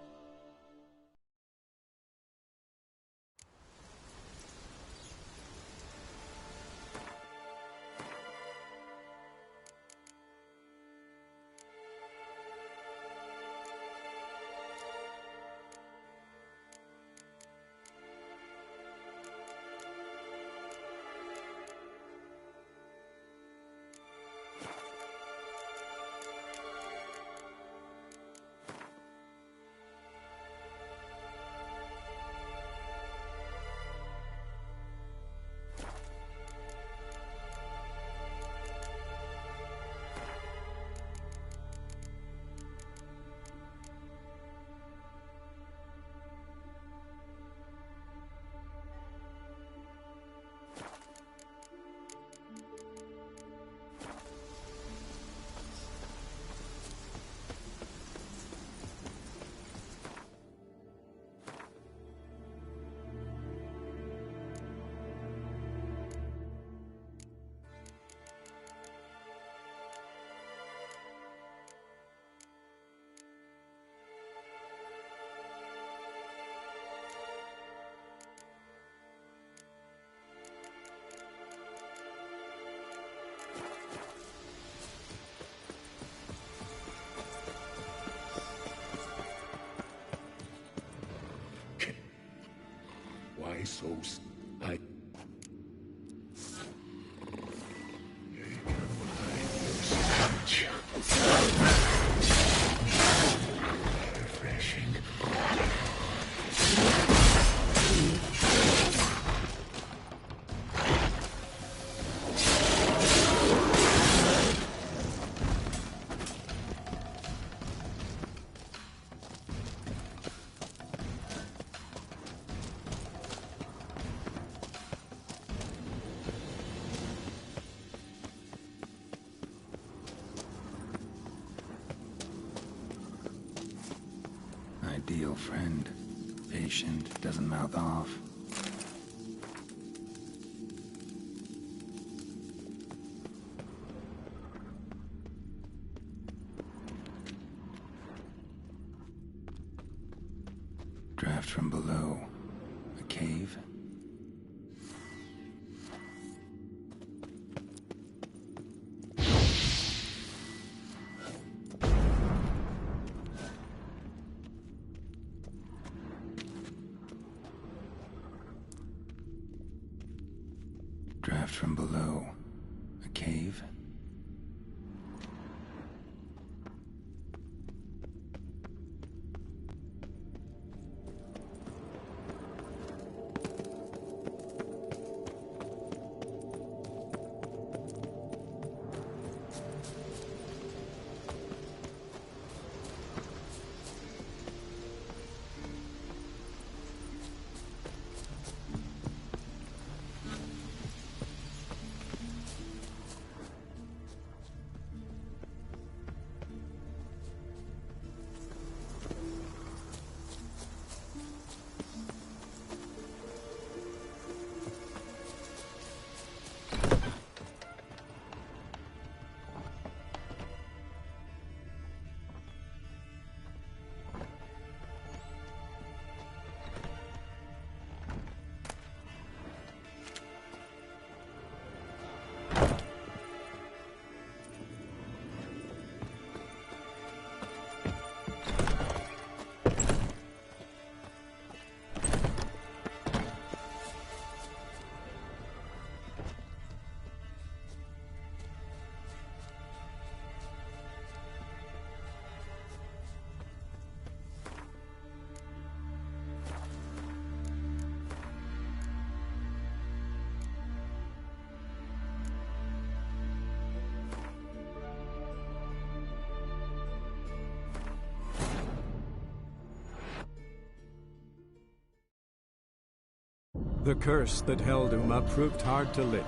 ideal friend. Patient, doesn't mouth off. Draft from below. A cave? Draft from below. A cave? The curse that held Uma proved hard to lift,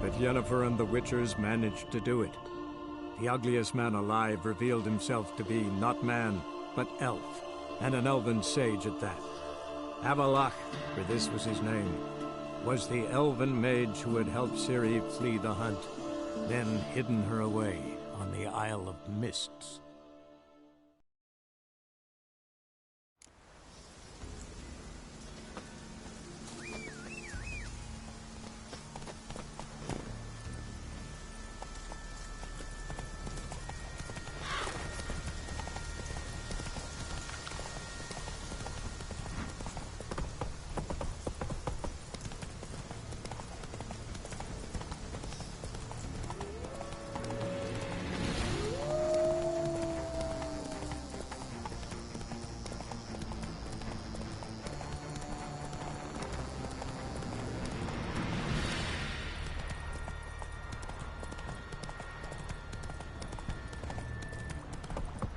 but Yennefer and the Witchers managed to do it. The ugliest man alive revealed himself to be not man, but elf, and an elven sage at that. Avalach, for this was his name, was the elven mage who had helped Ciri flee the hunt, then hidden her away on the Isle of Mists.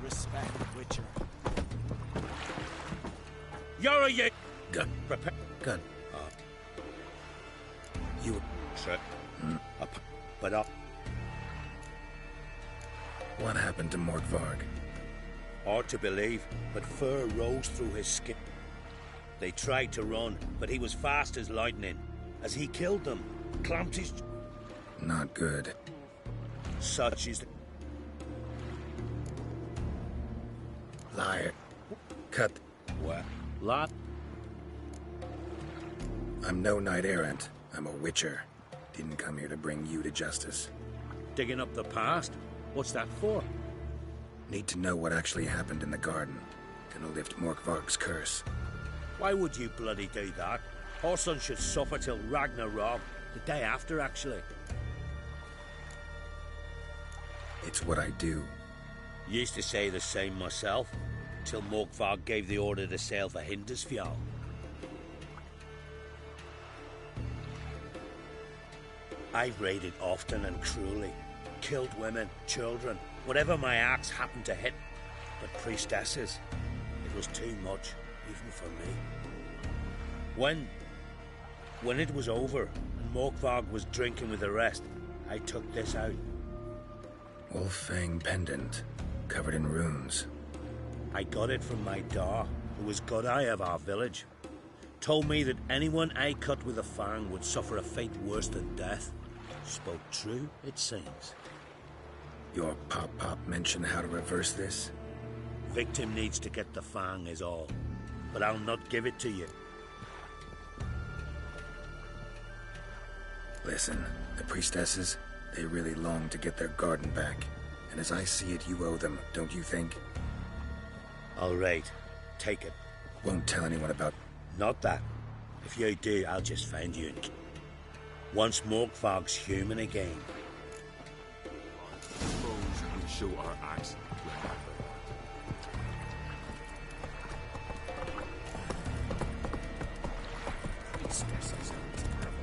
Respect, Witcher. You're a gun. Prepare. Gun. You. Sir. But up. What happened to Morkvarg? Hard to believe, but fur rose through his skin. They tried to run, but he was fast as lightning. As he killed them, clamped his... Not good. Such is the... Liar. Cut. What? Lot? I'm no knight errant. I'm a witcher. Didn't come here to bring you to justice. Digging up the past? What's that for? Need to know what actually happened in the garden. Gonna lift Morkvarg's curse. Why would you bloody do that? Our son should suffer till Ragnarok. The day after, actually. It's what I do. Used to say the same myself, till Morkvarg gave the order to sail for Hindisfjall. I've raided often and cruelly, killed women, children, whatever my axe happened to hit. But priestesses, it was too much, even for me. When it was over, and Morkvarg was drinking with the rest, I took this out. Wolf Fang pendant, covered in runes. I got it from my da, who was god eye of our village, told me that anyone I cut with a fang would suffer a fate worse than death. Spoke true, it seems. Your pop-pop mentioned how to reverse this? Victim needs to get the fang is all, but I'll not give it to you. Listen, the priestesses, they really long to get their garden back. And as I see it, you owe them, don't you think? All right, take it. Won't tell anyone about... Not that. If you do, I'll just find you and... Once Morgfog's human again. I suppose we show our axe with half of that. Priestesses are terrible.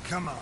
Come on.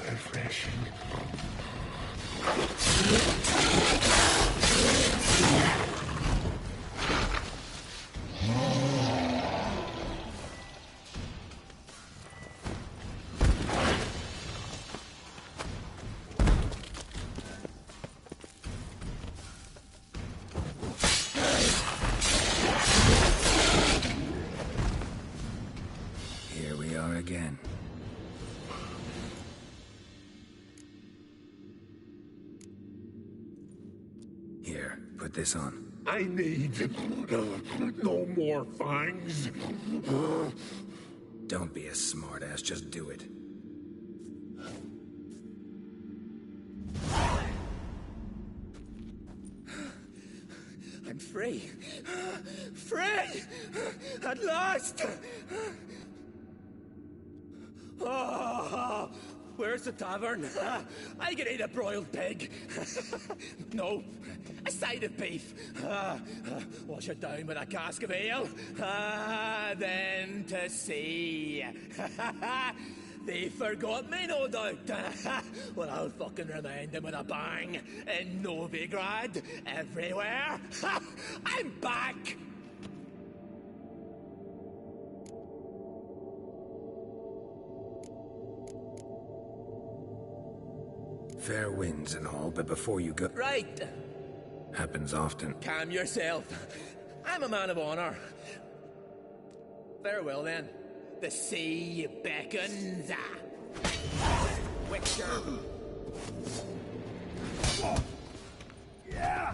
Refreshing. Here we are again. Here, put this on. I need no more fangs. Don't be a smartass, just do it. I'm free. Free! At last! Oh, where's the tavern? I can eat a broiled pig. No, a side of beef. Wash it down with a cask of ale. Then to sea. They forgot me, no doubt. Well, I'll fucking remind them with a bang. In Novigrad, everywhere. I'm back! Fair winds and all, but before you go... Right. Happens often. Calm yourself. I'm a man of honor. Farewell, then. The sea beckons. Witcher. Yeah.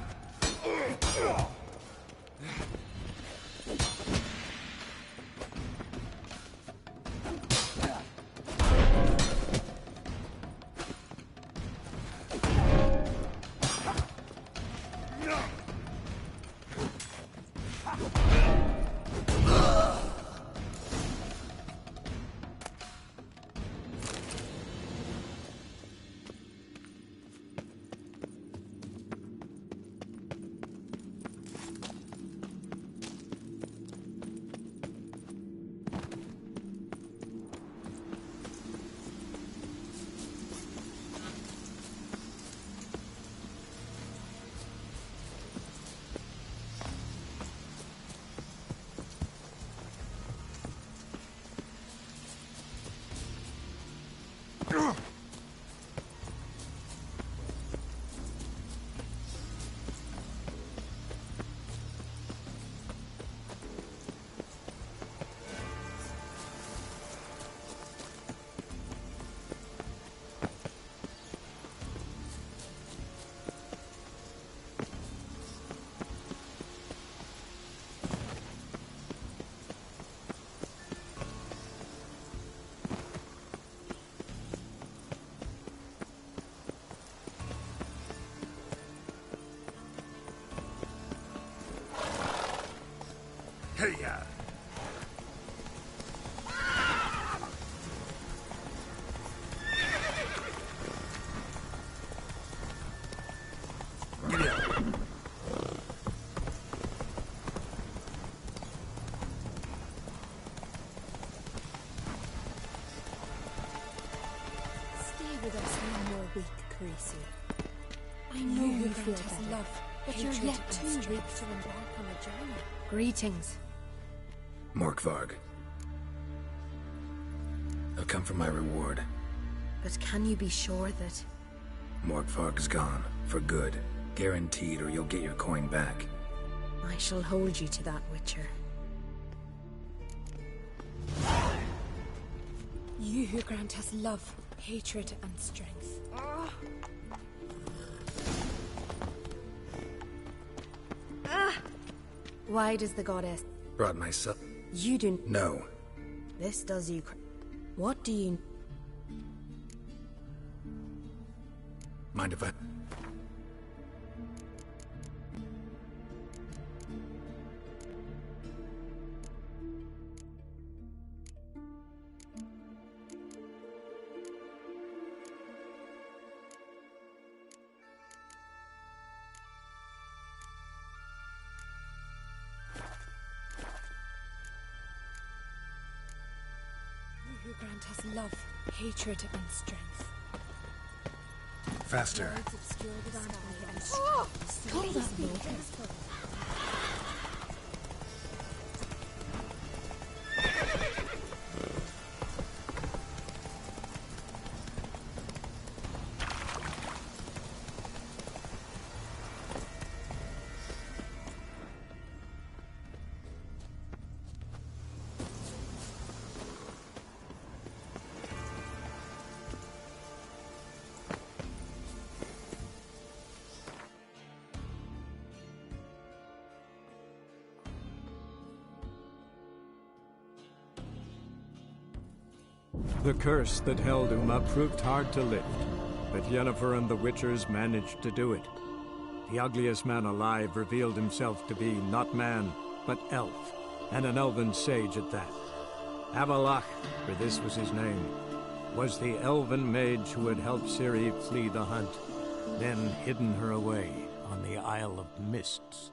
Hey-ya! With us one more week, Carisi. I know you feel better, love, but you're yet 2 weeks to embark on a journey. Greetings. Morkvarg. I've come for my reward. But can you be sure that... Morkvarg's gone. For good. Guaranteed, or you'll get your coin back. I shall hold you to that, Witcher. You who grant us love, hatred, and strength. Why does the goddess... Brought myself... You do... No. This does you... What do you... Mind if I... You grant us love, hatred, and strength. Faster. Call that noble. The curse that held Uma proved hard to lift, but Yennefer and the Witchers managed to do it. The ugliest man alive revealed himself to be not man, but elf, and an elven sage at that. Avalach, for this was his name, was the elven mage who had helped Ciri flee the hunt, then hidden her away on the Isle of Mists.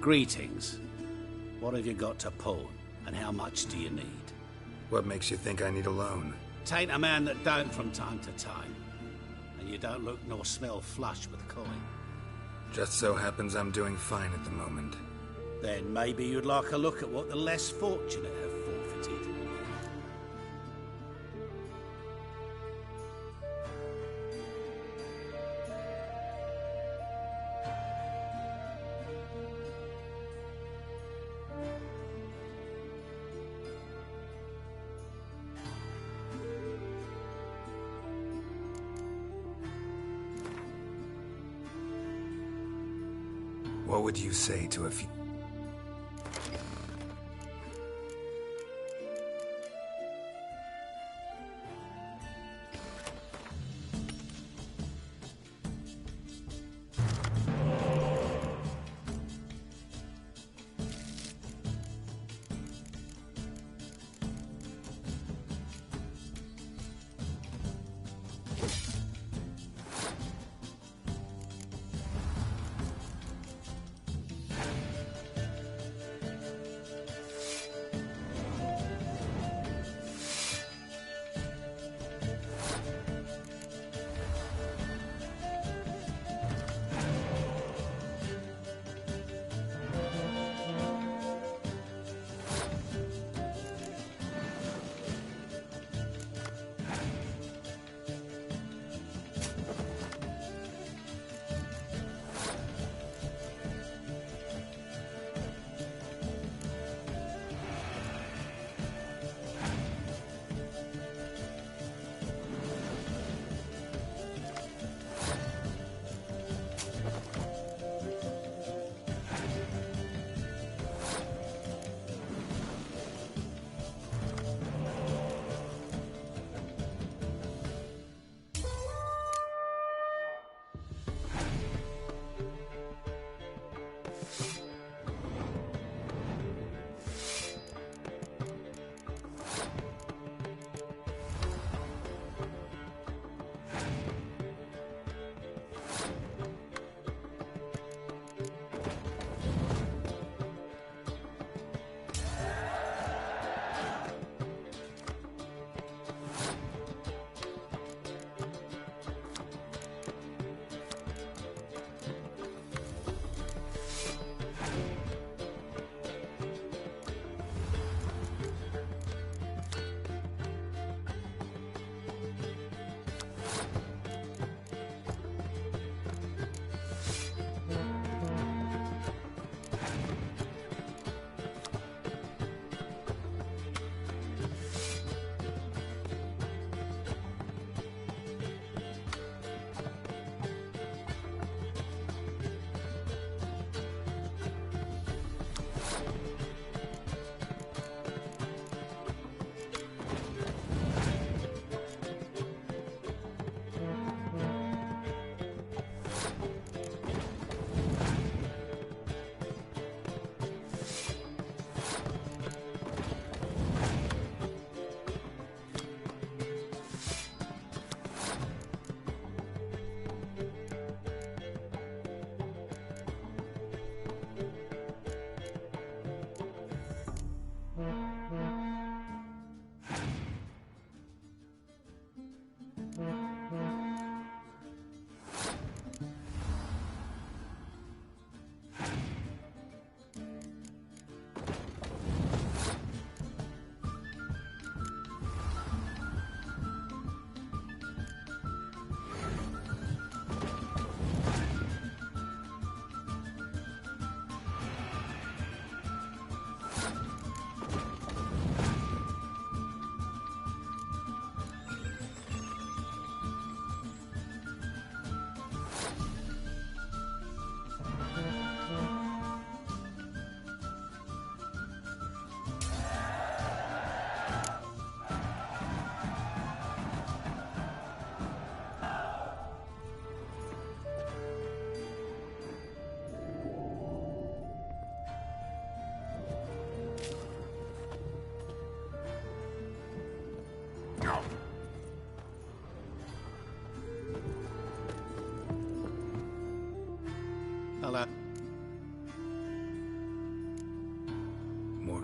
Greetings. What have you got to pawn, and how much do you need? What makes you think I need a loan? Tain't a man that don't from time to time. And you don't look nor smell flush with coin. Just so happens I'm doing fine at the moment. Then maybe you'd like a look at what the less fortunate have forfeited. What would you say to a few...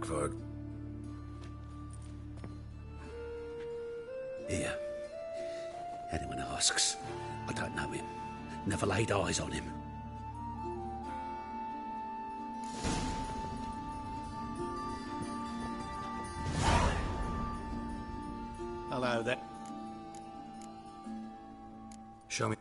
fog. Here. Anyone asks, I don't know him. Never laid eyes on him. Hello there. Show me.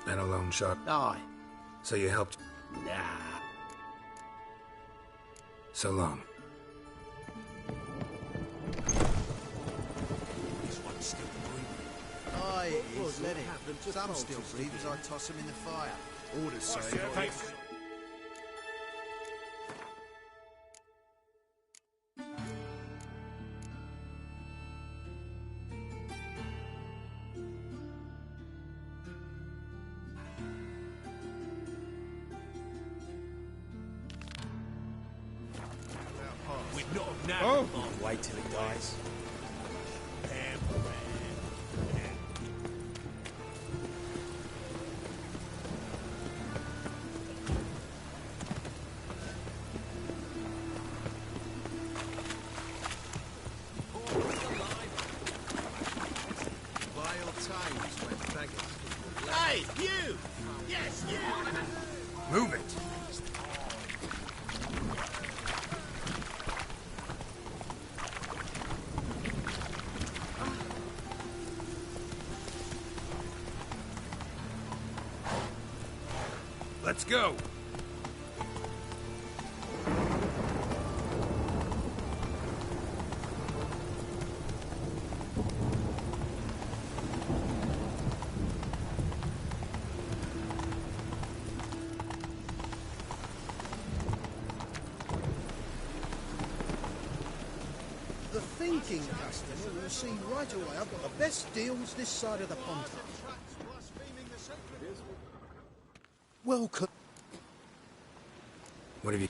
And a loan shark. Aye. So you helped. Nah. So long. This one's still breathing. Aye, it is, let it. Some still breathe as I toss them in the fire. Orders say. We'd not have nabbed Oh! him. Wait till he dies. Vile times when beggars. Hey, you! Yes, you! Move it! Let's go! The thinking customer will see right away I've got the best deals this side of the pond. Welcome. What have you...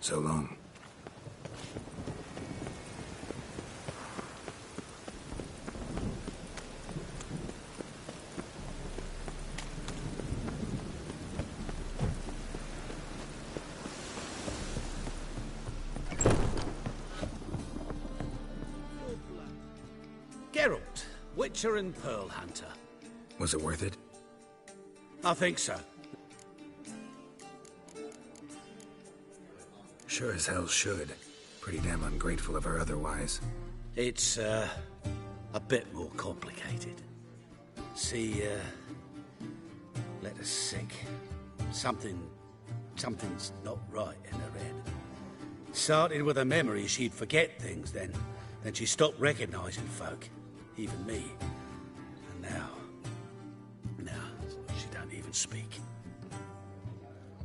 So long. Geralt, Witcher and Pearl Hunter. Was it worth it? I think so. Sure as hell should. Pretty damn ungrateful of her otherwise. It's, a bit more complicated. See, let us sick. Something's not right in her head. Started with a memory she'd forget things, then she stopped recognizing folk, even me. And now, she don't even speak.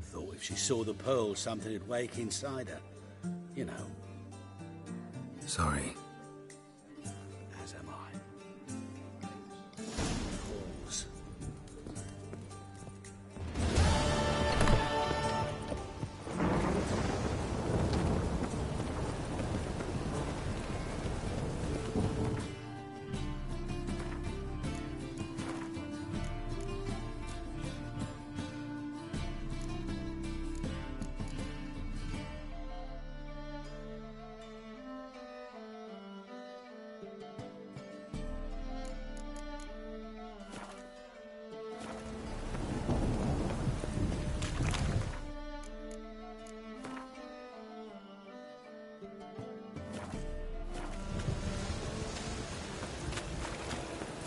Thought if she saw the pearl, something would wake inside her. You know. Sorry. As am I. Pause.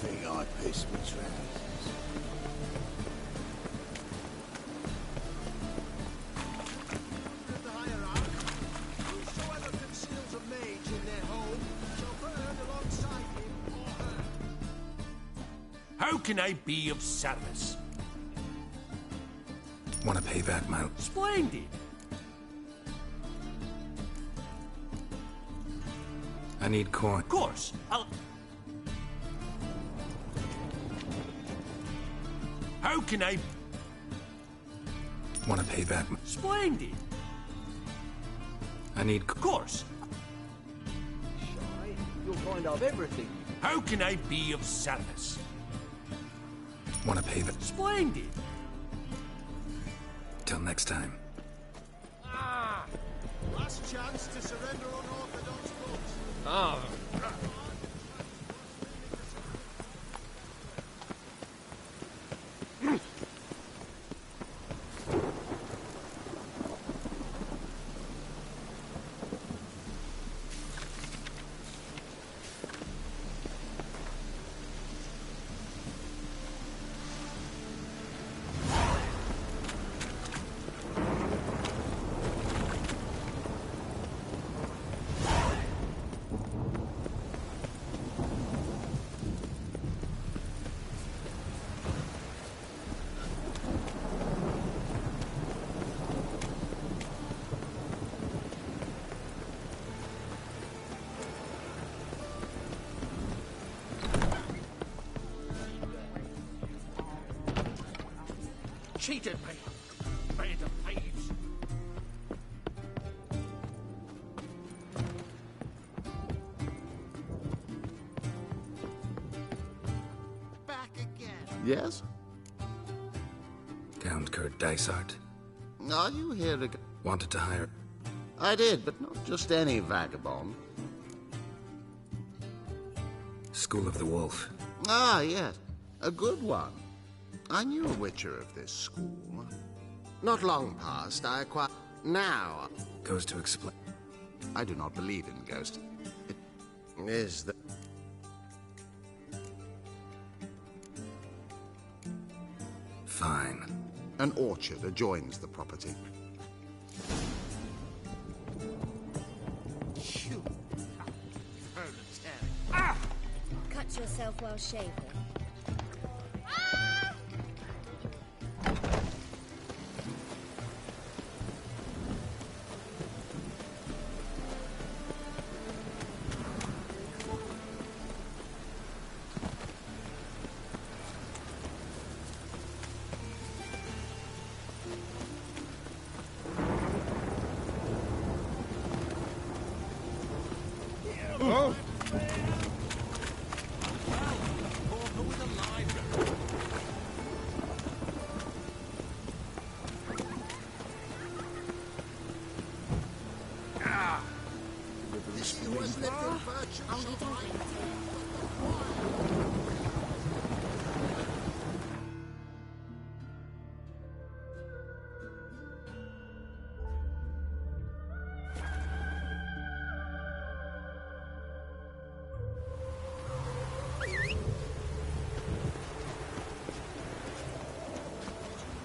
Think I pissed my trousers. The hierarchy, whosoever conceals a mage in their home shall burn alongside him or her. How can I be of service? Want to pay back my... Splendid! I need coin. Of course, I'll... How can I... Want to pay back my... Splendid! I need... Of course. Shy, you'll find out everything. How can I be of service? Want to pay the... Splendid! Till next time. Last chance to surrender unorthodox books. Ah. Cheated me! Band of thieves! Back again. Yes? Count Kurt Dysart. Are you here again? Wanted to hire... I did, but not just any vagabond. School of the Wolf. Ah, yes. A good one. I knew a witcher of this school. Not long past, I acquired... Now... Goes to explain... I do not believe in ghosts. It is the... Fine. An orchard adjoins the property. You proletariat. Ah! Cut yourself while shaving. uplifting virtue shall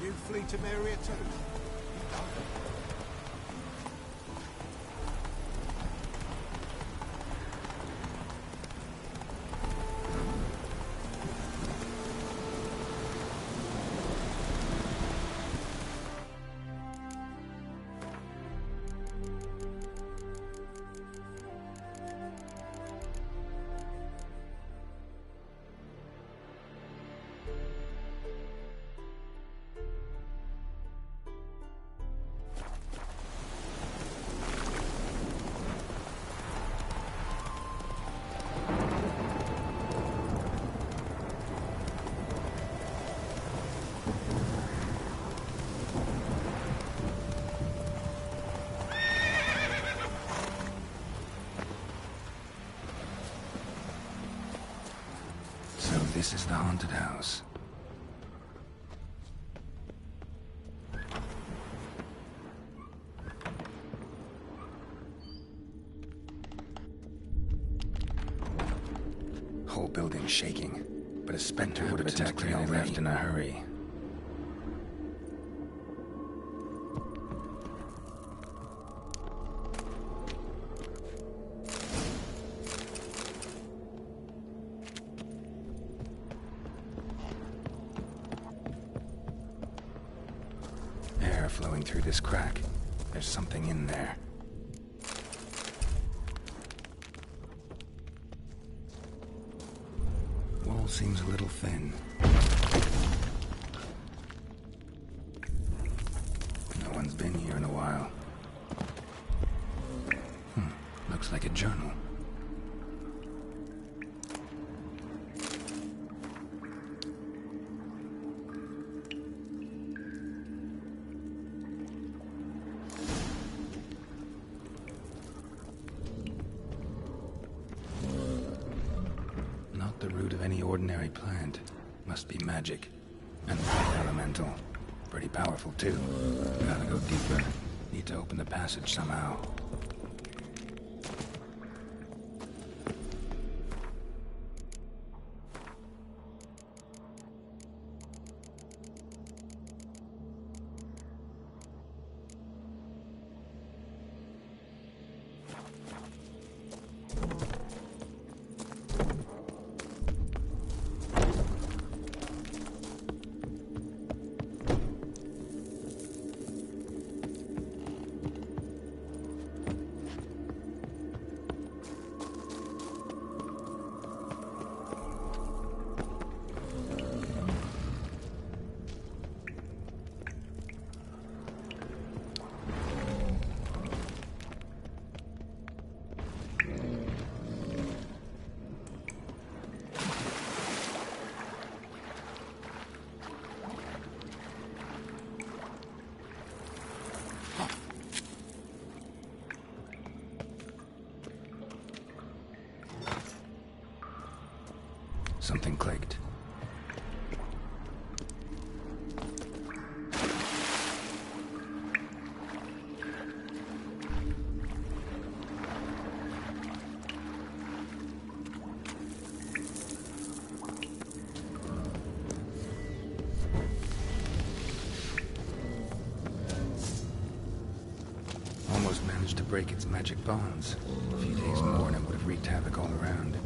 You flee to Maria too. This is the haunted house. Whole building shaking, but a specter would have attacked clearly left in a hurry. Flowing through this crack. There's something in there. Wall seems a little thin. No one's been here in a while. Looks like a journal. The root of any ordinary plant. Must be magic. And elemental. Pretty powerful, too. Gotta go deeper. Need to open the passage somehow. Something clicked. Almost managed to break its magic bonds. A few days more and it would have wreaked havoc all around.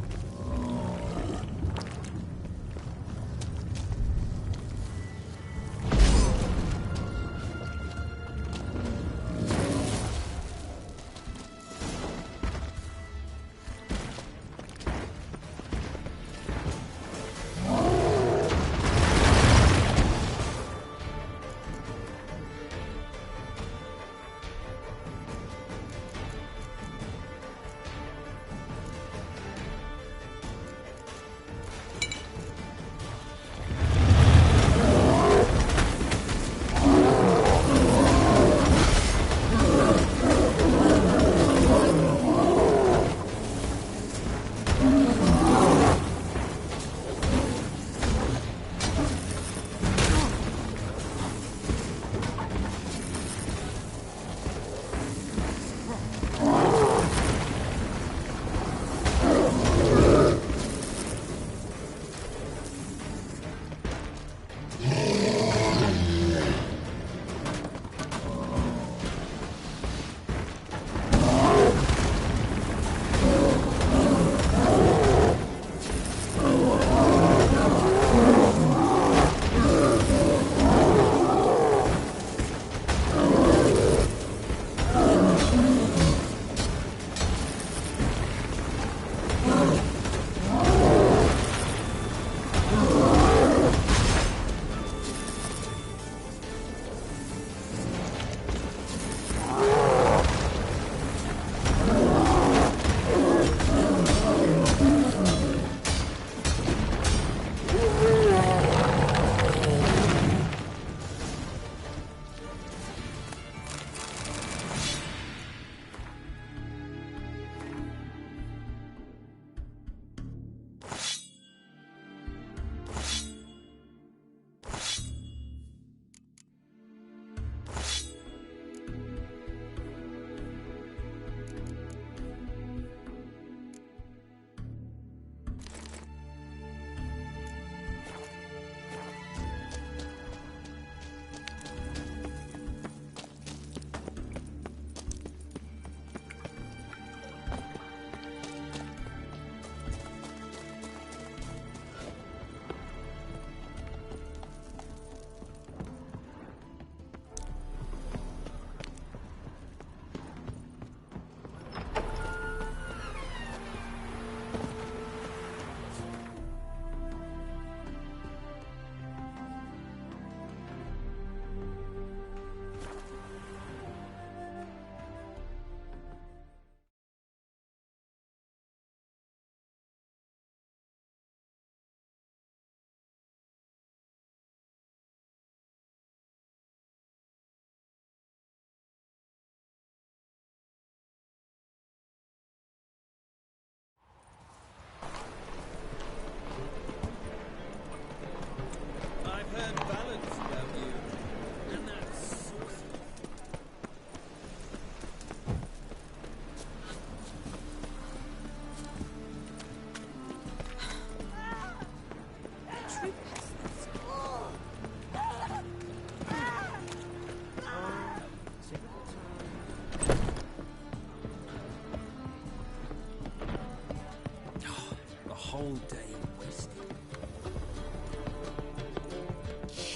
all day wasted.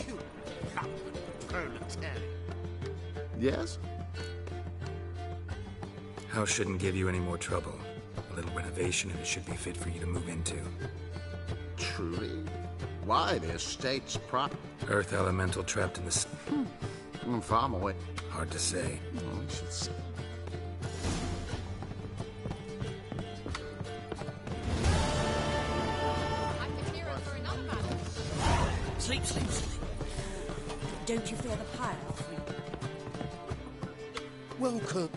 You coward proletariat. Yes? House shouldn't give you any more trouble. A little renovation and it should be fit for you to move into. Truly? Why, the estate's Earth elemental trapped in the... Farm away. Hard to say. Oh, I should say. Sleep, sleep, sleep. Don't you fear the pyre? Welcome.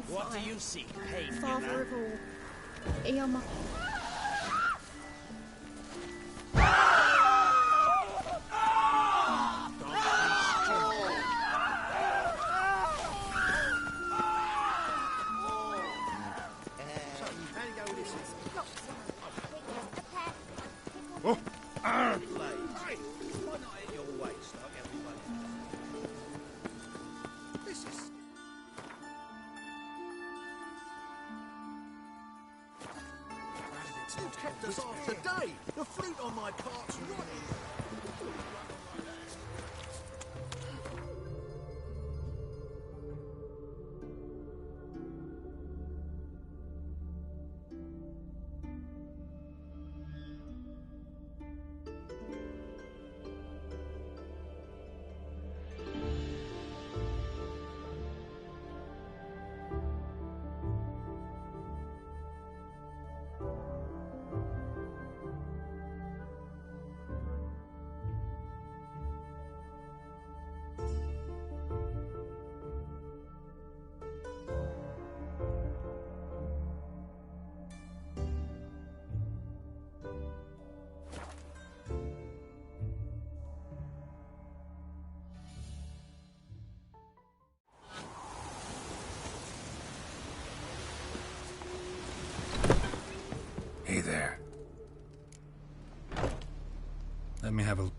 What do you seek, pain Father of all, Eoma. You've kept us half the day. The flute on my cart's running. Hey there. Let me have a...